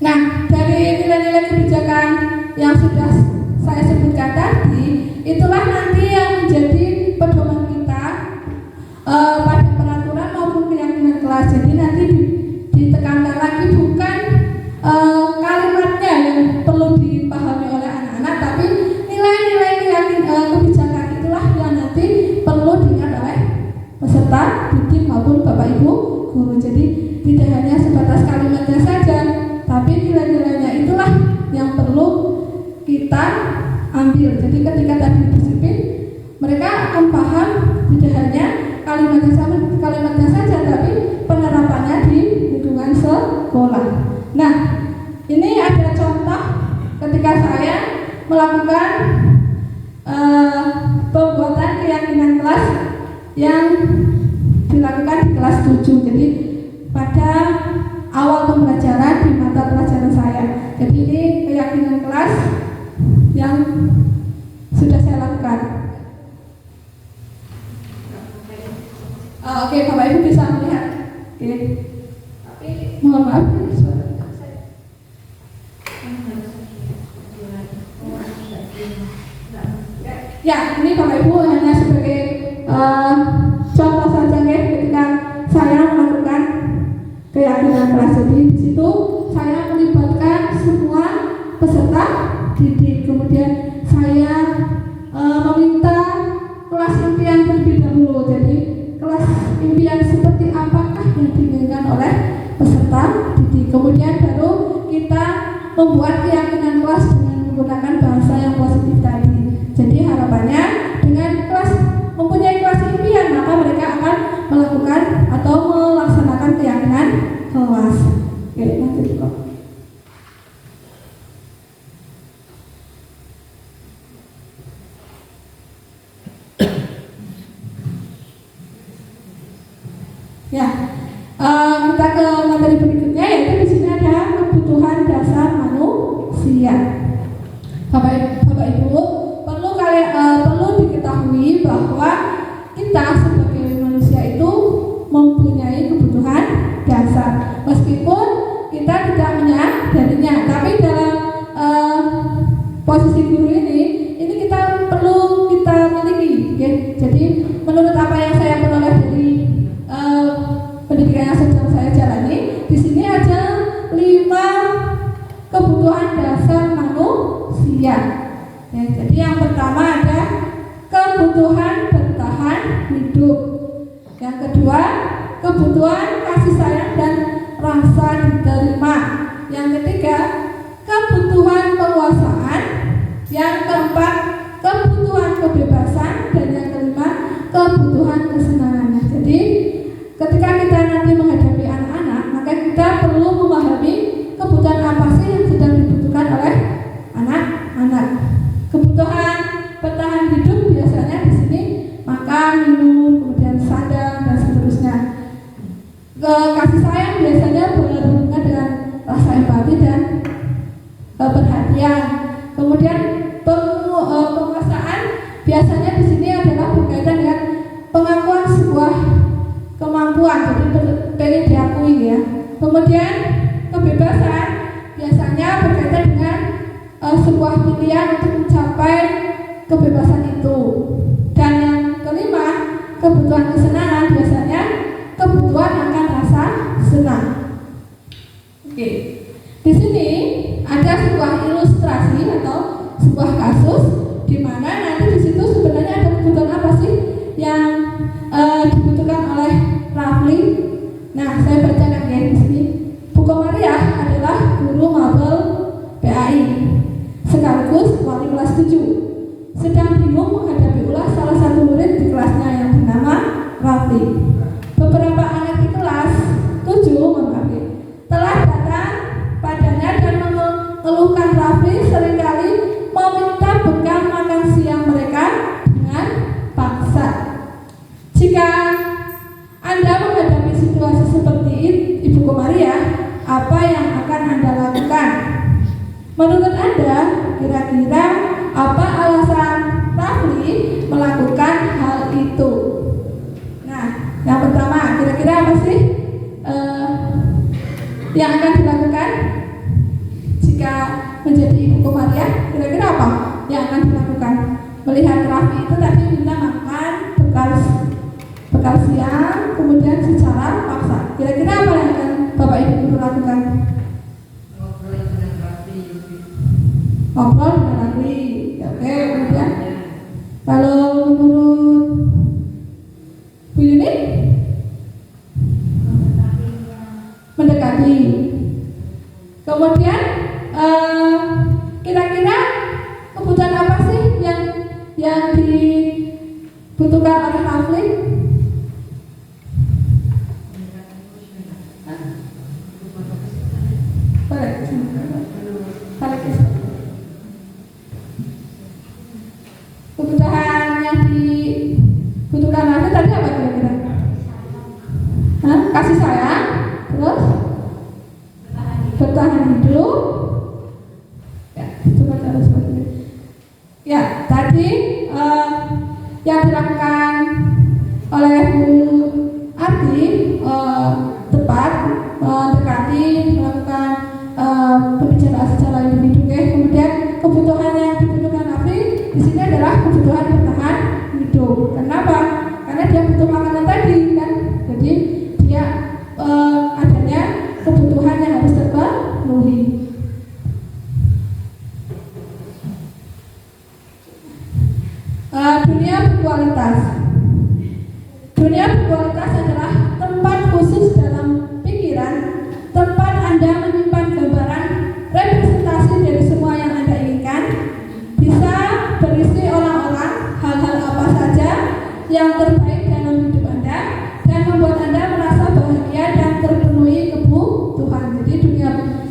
Nah, dari nilai-nilai kebijakan yang sudah saya sebutkan tadi, itulah nanti yang menjadi pedoman kita pada peraturan maupun keyakinan kelas. Jadi nanti ditekankan lagi bukan kalimatnya yang perlu dipahami oleh anak-anak, tapi nilai-nilai kebijakan itulah yang nanti perlu diingat oleh peserta didik maupun Bapak Ibu guru. Jadi tidak hanya sebatas kalimatnya saja, tapi nilai-nilainya itulah yang perlu kita ambil. Jadi ketika tadi disiplin, mereka akan paham tidak hanya kalimatnya saja, tapi penerapannya di lingkungan sekolah. Nah, ini ada contoh ketika saya melakukan pembuatan keyakinan kelas yang dilakukan di kelas 7. Jadi pada awal pembelajaran di mata pelajaran saya. Jadi ini keyakinan kelas yang sudah saya lakukan. Oke, Bapak Ibu bisa melihat. Oke. Tapi mohon maaf suara saya. Ya, ini Bapak Ibu hanya sebagai contoh saja ya, ketika saya melakukan keyakinan kelas. Jadi di situ saya melibatkan semua peserta didik. Kemudian saya meminta kelas impian terlebih dahulu. Jadi kelas impian seperti apakah yang diinginkan oleh peserta didik. Kemudian baru kita membuat keyakinan kelas dengan menggunakan bahasa yang positif tadi. Jadi harapannya dengan kelas mempunyai kelas impian, maka mereka akan melakukan atau melaksanakan keyakinan kelas. Oke, nanti dulu. Ya, kita ke materi berikutnya, yaitu di sini ada kebutuhan dasar manusia. Bapak Ibu, perlu diketahui bahwa kita sebagai manusia itu mempunyai kebutuhan dasar, meskipun kita tidak menyadarinya. Tapi dalam posisi guru ini kita perlu kita miliki. Okay? Jadi menurut apa yang saya peroleh dari pendidikan yang sedang saya jalani, di sini ada 5 kebutuhan dasar manusia. Ya, jadi yang pertama ada kebutuhan bertahan hidup. Yang kedua, kebutuhan kasih sayang dan rasa diterima. Yang ketiga, kebutuhan penguasaan. Yang keempat, kebutuhan kebebasan. Dan yang kelima, kebutuhan kesenangan. Jadi ketika kita nanti menghadapi anak-anak, maka kita perlu memahami kebutuhan apa sih yang sedang dibutuhkan oleh anak-anak. Kebutuhan bertahan hidup biasanya di sini makan, minum, kemudian sandang dan seterusnya. Kasih sayang biasanya berhubungan dengan rasa empati dan perhatian. Kemudian penguasaan biasanya di sini adalah berkaitan dengan pengakuan sebuah kemampuan, jadi pengen diakui ya. Kemudian kebebasan biasanya berkaitan dengan sebuah pilihan untuk mencapai kebebasan itu. Dan yang kelima, kebutuhan kesenangan biasanya kebutuhan akan rasa senang. Oke, di sini ada sebuah ilustrasi atau sebuah kasus di mana nanti di situ sebenarnya ada kebutuhan apa sih yang dibutuhkan oleh Rafli. Nah, saya bacakan ya di sini. Bu Komariah adalah guru mabel PAI sekaligus wali kelas 7. Sedang bingung menghadapi ulas salah satu murid di kelasnya yang bernama Rafli. Beberapa anak di kelas 7 telah datang padanya dan mengeluhkan Rafli seringkali meminta bekal makan siang mereka dengan paksa. Jika Anda menghadapi situasi seperti itu, Ibu Komariah, apa yang akan Anda lakukan? Menurut Anda, kira-kira apa alasan Rafli melakukan hal itu? Nah, yang pertama, kira-kira apa sih yang akan dilakukan jika menjadi Ibu Komariah? Kira-kira apa yang akan dilakukan? Melihat Rafli itu tadi minta makan bekal siang, kemudian secara paksa. Kira-kira apa yang akan Bapak Ibu guru lakukan? Ngobrol dengan Rafli. Oke, kemudian kalau menurut Bu Yuni, mendekati. Kemudian kira-kira kebutuhan apa sih yang dibutuhkan oleh Rafli? tadi apa kira-kira? Hah? Kasih sayang, terus bertahan hidup. Ya, coba cara seperti ini. Ya, tadi yang dilakukan oleh Bu Arti tepat, mendekati, melakukan pembicaraan secara individu. Kemudian kebutuhan yang dibutuhkan Afri di sini adalah kebutuhan bertahan hidup. Kenapa? Karena dia butuh makanan tadi kan. Jadi dia adanya kebutuhan yang harus terpenuhi. Dunia berkualitas. Dunia berkualitas adalah tempat khusus dalam pikiran, tempat Anda menyimpan gambaran representasi dari semua yang Anda inginkan. Bisa berisi orang-orang, hal-hal apa saja yang terbaik dalam hidup Anda dan membuat Anda merasa bahagia dan terpenuhi kebutuhan. Jadi dunia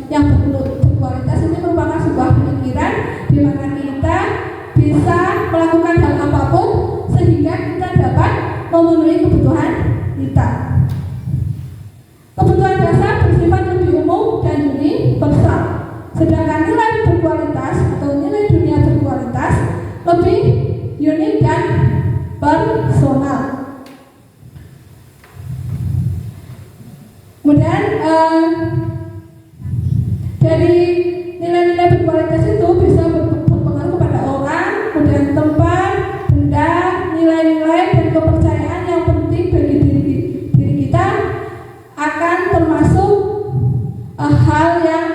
yang berkualitas ini merupakan sebuah pemikiran di mana kita bisa melakukan hal apapun sehingga kita dapat memenuhi kebutuhan kita. Kebutuhan dasar bersifat lebih umum dan universal, sedangkan nilai berkualitas atau nilai dunia berkualitas lebih unik dan personal. Kemudian dari nilai-nilai berkualitas itu bisa berpengaruh kepada orang, kemudian tempat, benda, nilai-nilai dan kepercayaan yang penting bagi diri kita akan termasuk hal yang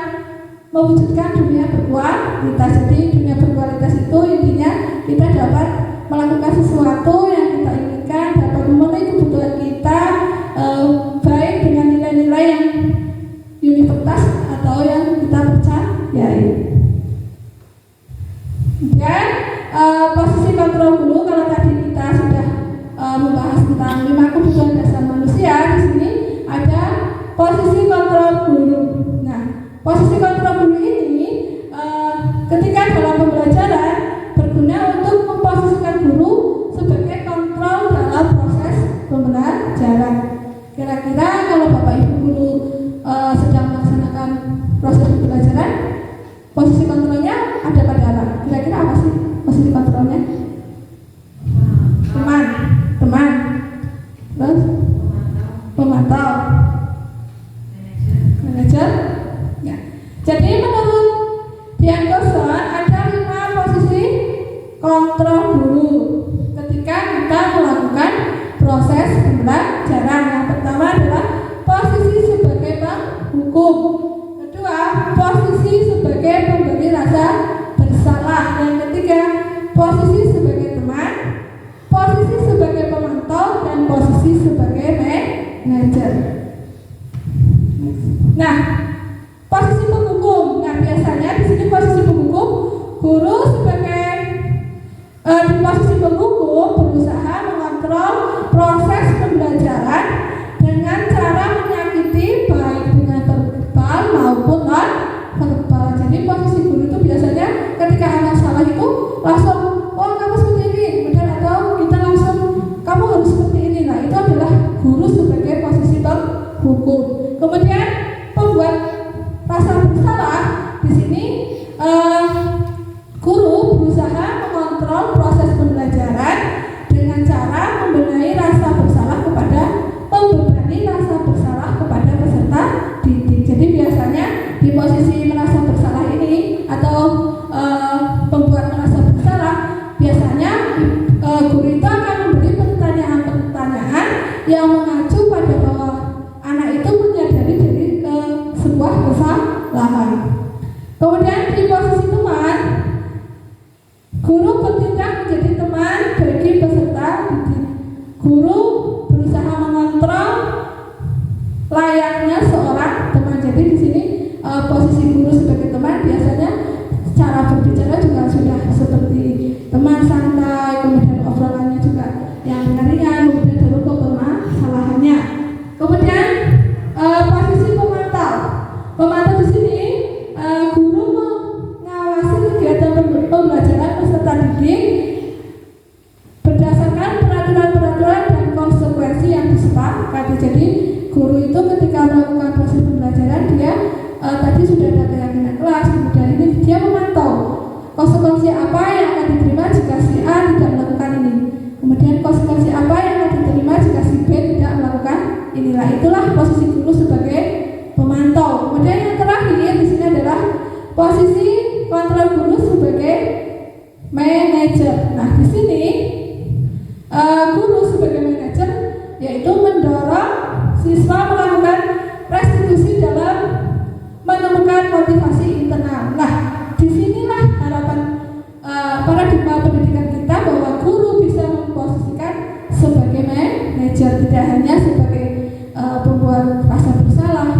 mewujudkan dunia berkualitas. Jadi dunia berkualitas itu intinya kita dapat melakukan sesuatu yang kita inginkan, dapat memenuhi kebutuhan kita, baik dengan nilai-nilai yang universal atau yang kita percayai. Dan posisi kontrol dulu, kalau tadi kita sudah membahas tentang 5 kebutuhan dasar manusia, di sini ada posisi kontrol guru. Nah, posisi kontrol guru ini ketika dalam pembelajaran berguna untuk memposisikan guru sebagai kontrol dalam proses pembelajaran. Kira-kira kalau Bapak Ibu guru sedang melaksanakan proses pembelajaran, posisi kontrolnya ada pada apa? Kira-kira apa sih posisi kontrolnya? Teman, terus pemantau, manajer. Ya. Jadi menurut Dian Koson ada 5 posisi kontrol guru ketika kita melakukan proses pembelajaran. Yang pertama adalah posisi sebagai penghukum. Kedua, posisi sebagai pemberi rasa bersalah. Yang ketiga, posisi sebagai teman, posisi sebagai pemantau, dan posisi sebagai manajer. Nah, posisi penghukum. Nah, biasanya di sini posisi penghukum, guru sebagai di posisi penghukum berusaha mengontrol proses pembelajaran dengan cara menyakiti baik dengan verbal maupun non verbal. Jadi posisi guru itu biasanya ketika anak salah itu langsung, oh kamu seperti ini, kemudian atau kita langsung kamu harus seperti ini. Nah, itu adalah guru sebagai posisi penghukum. Kemudian pembuat rasa bersalah di sini guru berusaha mengontrol proses pembelajaran dengan cara membenahi rasa bersalah kepada membebani rasa bersalah kepada peserta didik. Jadi biasanya di posisi merasa bersalah ini atau pembuat merasa bersalah, biasanya guru itu akan memberi pertanyaan-pertanyaan yang mengacu pada bahwa anak itu menyadari dari sebuah kesalahan. Kemudian di posisi teman, guru bertindak menjadi teman bagi peserta didik. Guru berusaha mengontrol layaknya seorang teman. Jadi di sini posisi guru sebagai teman biasanya cara berbicara juga sudah seperti teman santai, kemudian obrolannya juga yang ringan, kemudian baru ke permasalahannya. itulah posisi guru sebagai pemantau. Kemudian yang terakhir di sini adalah posisi kontrol guru sebagai manajer. Nah, di sini guru sebagai manajer yaitu mendorong siswa melakukan restitusi dalam menemukan motivasi internal. Nah, disinilah harapan paradigma pendidikan kita bahwa guru bisa memposisikan sebagai manajer, tidak hanya sebagai pembuat rasa bersalah,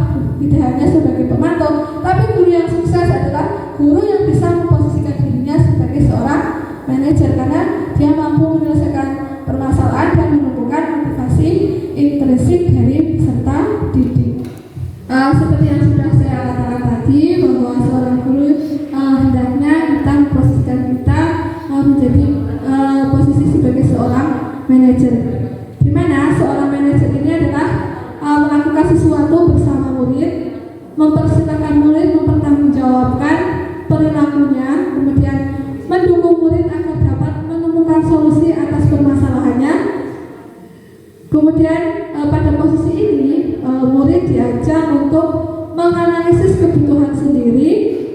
tidak hanya sebagai pemantau, tapi guru yang sukses adalah guru yang bisa memposisikan dirinya sebagai seorang manajer karena dia mampu menyelesaikan permasalahan dan menumbuhkan motivasi intrinsik dari peserta didik. Seperti yang sudah saya katakan tadi bahwa seorang guru hendaknya kita memposisikan kita menjadi posisi sebagai seorang manajer, di mana seorang manajer ini adalah melakukan sesuatu bersama murid, mempersilahkan murid mempertanggungjawabkan perilakunya, kemudian mendukung murid agar dapat menemukan solusi atas permasalahannya. Kemudian pada posisi ini murid diajak untuk menganalisis kebutuhan sendiri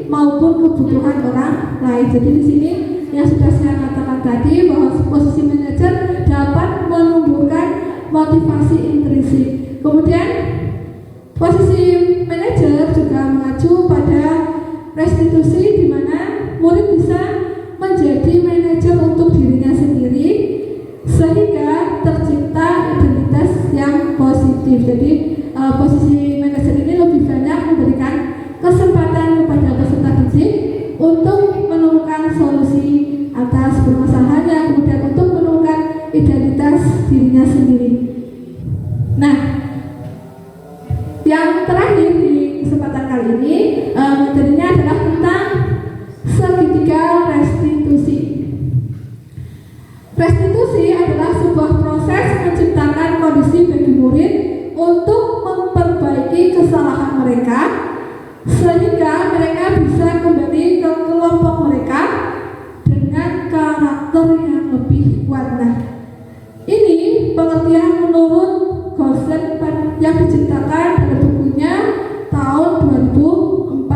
maupun kebutuhan orang lain. Jadi di sini yang sudah saya katakan tadi bahwa posisi manajer dapat menumbuhkan motivasi intrinsik. Kemudian posisi manajer juga mengacu pada restitusi di mana murid bisa menjadi manajer untuk dirinya sendiri sehingga tercipta identitas yang positif. Jadi posisi manajer ini lebih banyak memberikan kesempatan kepada peserta didik untuk menemukan solusi atas permasalahannya, kemudian untuk menemukan identitas dirinya sendiri. Nah, yang terakhir di kesempatan kali ini materinya adalah tentang segitiga restitusi. Restitusi adalah sebuah proses menciptakan kondisi bagi murid untuk memperbaiki kesalahan mereka sehingga mereka bisa kembali ke kelompok mereka dengan karakter yang lebih kuat. Nah, ini pengertian menurut Gosen yang diciptakan dalam bukunya tahun 2004.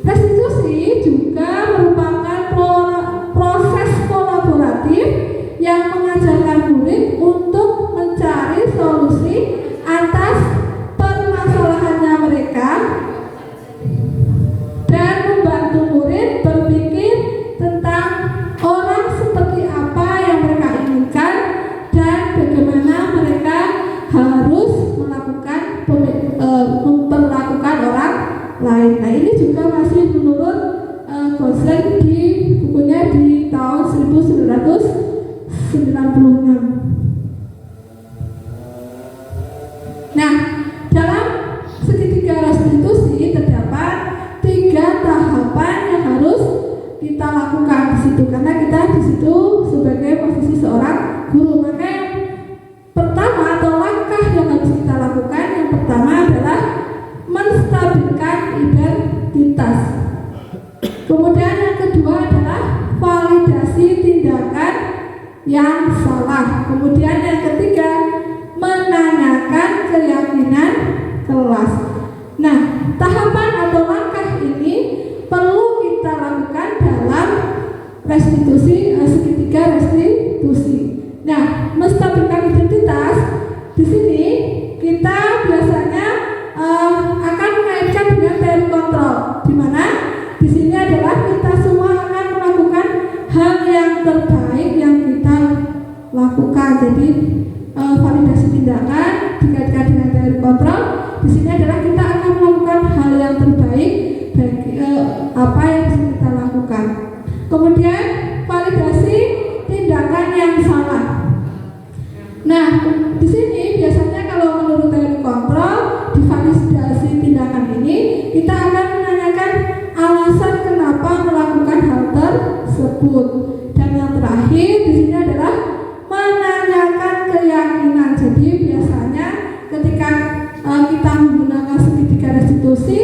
Restitusi juga merupakan proses kolaboratif yang mengajarkan murid untuk mencari solusi atas permasalahannya mereka dan membantu murid berpikir tentang orang seperti apa yang mereka inginkan dan bagaimana mereka harus memperlakukan orang lain. Nah, ini juga masih menurut Gosen di bukunya di tahun 1996. Nah, dalam segitiga restitusi terdapat 3 tahapan yang harus kita lakukan di situ karena kita di situ sebagai posisi seorang guru. Maka yang pertama atau langkah yang harus kita lakukan yang pertama adalah menstabilkan identitas. Kemudian yang kedua adalah validasi tindakan yang salah. Kemudian yang ketiga menanyakan keyakinan kelas. Nah, tahapan atau langkah ini perlu kita lakukan dalam restitusi, segitiga restitusi. Nah, menstabilkan identitas di sini kita biasanya akan mengaitkan dengan teori kontrol, di mana di sini adalah kita semua akan melakukan hal yang terbaik yang kita lakukan. Jadi validasi tindakan dikaitkan dengan teori kontrol. Di sini adalah kita akan melakukan hal yang terbaik bagi apa yang bisa kita lakukan. Kemudian validasi tindakan yang salah. Nah, di sini biasanya kalau menurut teori kontrol di validasi tindakan ini kita akan menanyakan alasan kenapa melakukan hal tersebut. Dan yang terakhir di sini adalah menanyakan keyakinan. Jadi biasanya ketika kita menggunakan segitiga restitusi,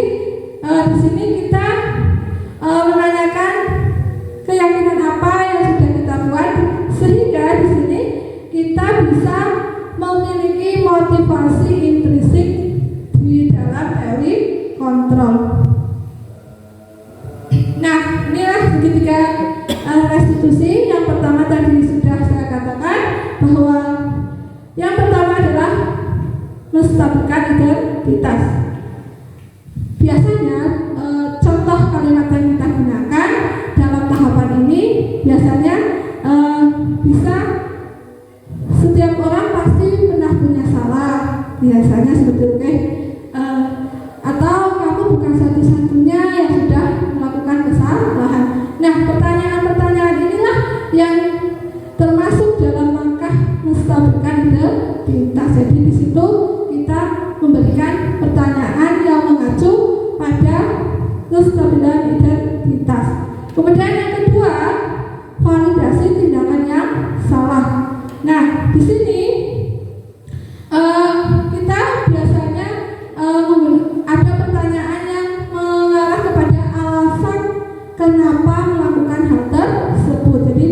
di sini kita menanyakan keyakinan apa yang sudah kita buat sehingga di sini kita bisa memiliki motivasi intrinsik di dalam teori kontrol. Nah, inilah segitiga restitusi. Yang pertama tadi sudah saya katakan bahwa yang pertama adalah menstabilkan identitas. Biasanya contoh kalimat yang kita gunakan dalam tahapan ini biasanya bisa setiap orang pasti pernah punya salah, biasanya seperti itu. Atau kamu bukan satu-satunya yang sudah melakukan kesalahan. Nah, pertanyaan-pertanyaan inilah yang termasuk dalam langkah menstabilkan identitas. Jadi di situ kita memberikan pertanyaan yang mengacu pada kestabilan identitas. Kemudian yang kedua, validasi tindakan yang salah. Nah, di sini kita biasanya ada pertanyaan yang mengarah kepada alasan kenapa melakukan hal tersebut. Jadi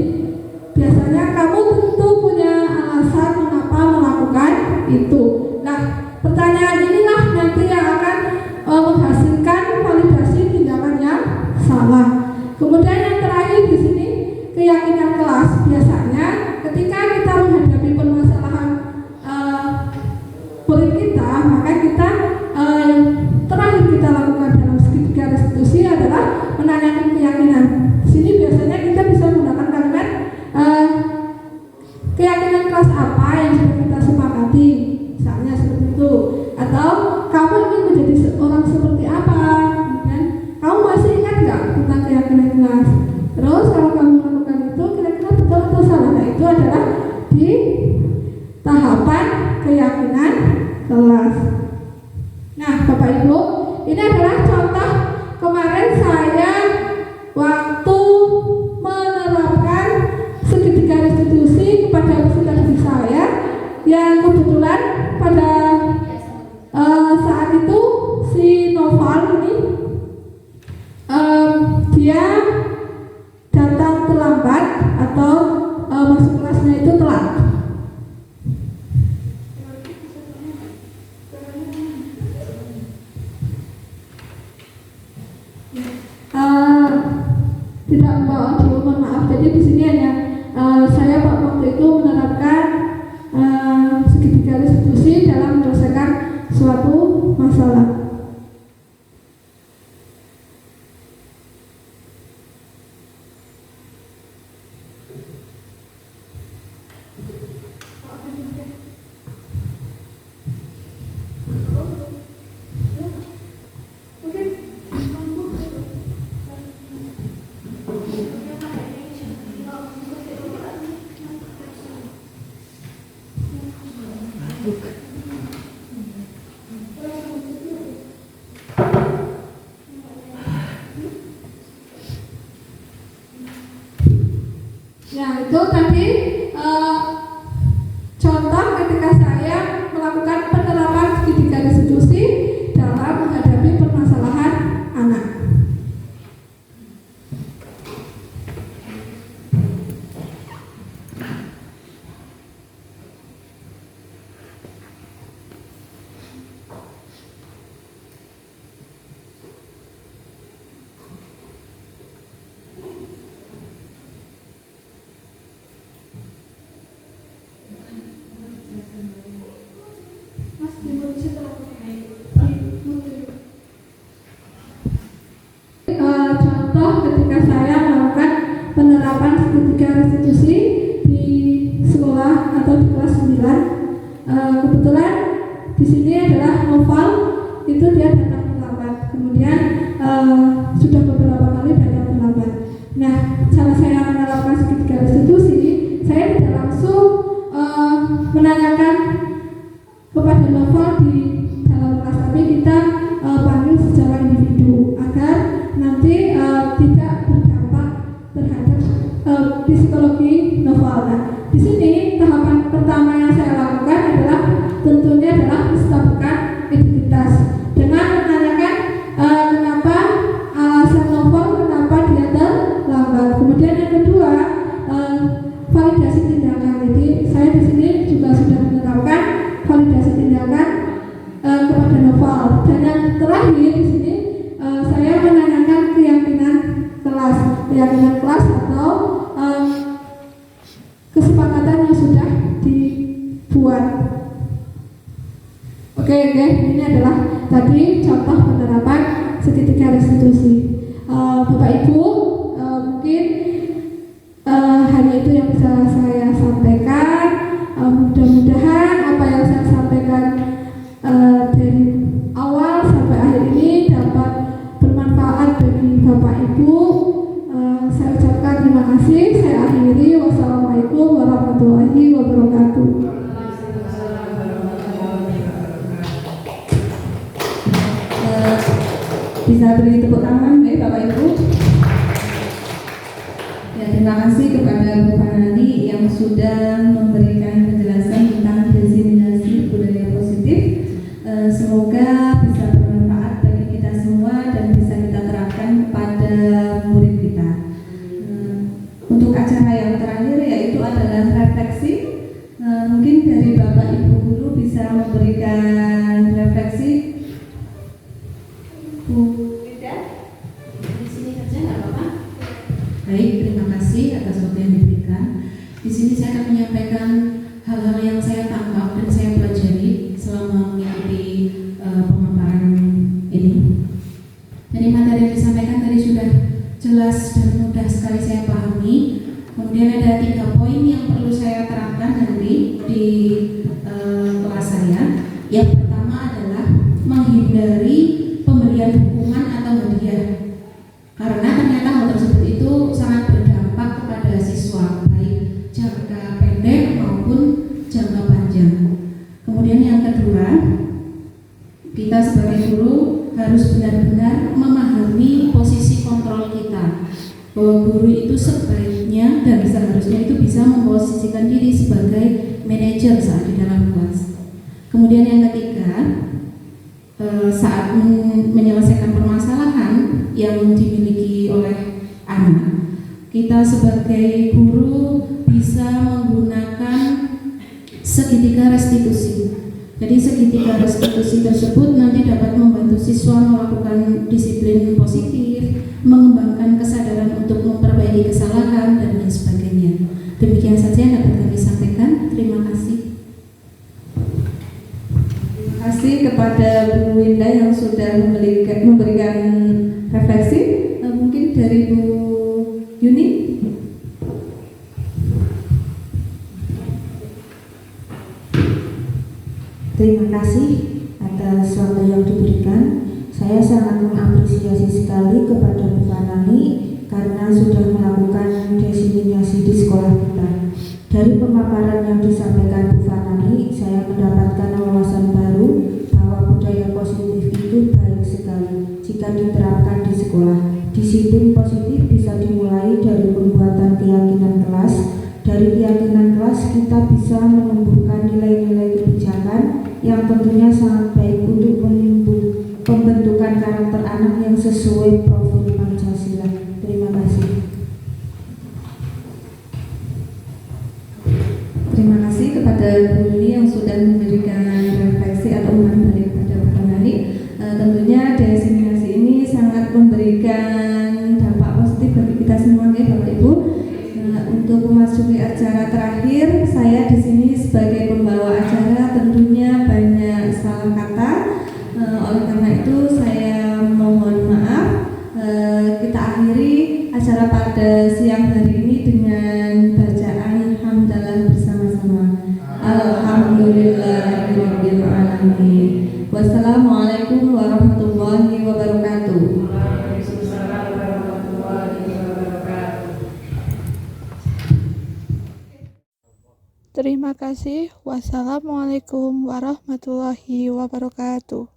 biasanya kamu tentu punya alasan mengapa melakukan itu. Nah, pertanyaan inilah nanti yang akan menghasilkan validasi tindakan yang salah. Kemudian yang terakhir di sini keyakinan kelas. Biasanya ketika kita menghadapi permasalahan murid kita, maka kita terakhir kita lakukan dalam segitiga restitusi adalah menanyakan keyakinan. Di sini biasanya kita bisa menggunakan kalimat keyakinan kelas apa yang sudah kita sepakati, misalnya seperti itu. Atau kamu ingin menjadi orang seperti apa? Kemudian kamu masih ingat nggak tentang keyakinan kelas? Terus kalau kamu melakukan itu kira-kira betul atau salah? Nah, itu adalah di tahapan keyakinan kelas. Nah, Bapak Ibu, ini adalah contoh kemarin saya waktu menerapkan segitiga restitusi kepada peserta didik saya yang kebetulan pada saat itu si Noval ini dia datang terlambat atau masuk kelasnya itu telat. Tidak membawa audio, mohon maaf. Jadi di sini hanya saya waktu itu menerapkan segitiga restitusi dalam menyelesaikan suatu masalah. Ya, itu tadi contoh ketika saya melakukan penerapan segitiga restitusi dalam menghadapi permasalahan anak. Contoh ketika saya melakukan penerapan segitiga restitusi di sekolah atau di kelas 9, kebetulan di sini adalah Noval itu dia datang terlambat, kemudian sudah beberapa kali datang terlambat. Nah, cara saya menerapkan segitiga restitusi, saya tidak langsung menanyakan kepada Noval di dalam kelas, tapi kita panggil secara individu agar nanti tidak berdampak terhadap psikologi Noval. Nah, di sini tahapan pertama yang saya lakukan adalah tentunya adalah menstabilkan identitas dengan menanyakan kenapa alasan Noval, kenapa dia terlambat. Kemudian yang kedua, validasi tindakan. Jadi saya di sini juga sudah menerapkan validasi Oke, ini adalah tadi contoh penerapan seketika restitusi. Bapak Ibu, mungkin hanya itu yang bisa saya sampaikan. Mudah-mudahan apa yang saya sampaikan dari awal sampai akhir ini dapat bermanfaat bagi Bapak Ibu. Saya ucapkan terima kasih. Saya akhiri. Wassalamualaikum warahmatullahi wabarakatuh. Bisa beri tepuk tangan ya Bapak Ibu. Ya, terima kasih kepada Bu Fanani yang sudah memberikan penjelasan tentang diseminasi budaya positif. Semoga bisa bermanfaat bagi kita semua dan bisa kita terapkan kepada murid kita. Untuk acara yang terakhir yaitu adalah refleksi. Mungkin dari Bapak Ibu guru bisa memberikan refleksi. Bu Ida, Di sini saja nggak apa-apa. Baik, terima kasih atas waktu yang diberikan. Di sini saya akan menyampaikan hal-hal yang saya tangkap dan saya pelajari selama mengikuti pemaparan ini. Dari materi yang disampaikan tadi sudah jelas dan mudah sekali saya pahami. Kemudian ada 3 poin yang perlu saya terapkan nanti di kelas saya. Yang pertama adalah menghindari pemberian hukuman atau hadiah, karena ternyata hal tersebut itu sangat berdampak kepada siswa baik jangka pendek maupun jangka panjang. Kemudian yang kedua, kita sebagai guru harus benar-benar memahami posisi kontrol kita, bahwa guru itu sebaiknya dan seharusnya itu bisa memposisikan diri sebagai manajer saat di dalam kelas. Kemudian yang ketiga, saat menyelesaikan permasalahan yang dimiliki oleh anak, kita sebagai guru bisa menggunakan segitiga restitusi. Jadi segitiga restitusi tersebut nanti dapat membantu siswa melakukan disiplin positif, mengembangkan kesadaran untuk memperbaiki kesalahan dan lain sebagainya. Demikian saja yang dapat kami sampaikan. Terima kasih. terima kasih kepada Bu Winda yang sudah memberikan refleksi. Mungkin dari Bu Yuni. Terima kasih atas waktu yang diberikan. Saya sangat mengapresiasi sekali kepada Bu Fanani karena sudah melakukan diseminasi di sekolah kita. Dari pemaparan yang disampaikan Bu Fanani, saya mendapatkan wawasan baru bahwa budaya positif itu baik sekali jika diterapkan di sekolah. Disiplin positif bisa dimulai dari pembuatan keyakinan kelas. Dari keyakinan kelas kita bisa menumbuhkan nilai-nilai kebijakan yang tentunya sangat baik untuk pembentukan karakter anak yang sesuai profil Pancasila. Terima kasih. Terima kasih kepada Bu Yuni yang sudah memberikan refleksi atau umpan balik kepada Bu Fanani. Tentunya diseminasi ini sangat memberikan dampak positif bagi kita semua, ya Bapak Ibu. Untuk memasuki acara terakhir, saya di sini sebagai pembawa acara tentunya banyak salah kata. Oleh karena itu saya mohon maaf. Kita akhiri acara pada siang hari ini dengan bacaan hamdalah bersama-sama. Alhamdulillahirabbil alamin. Wassalamualaikum warahmatullahi wabarakatuh. Terima kasih. Wassalamualaikum warahmatullahi wabarakatuh.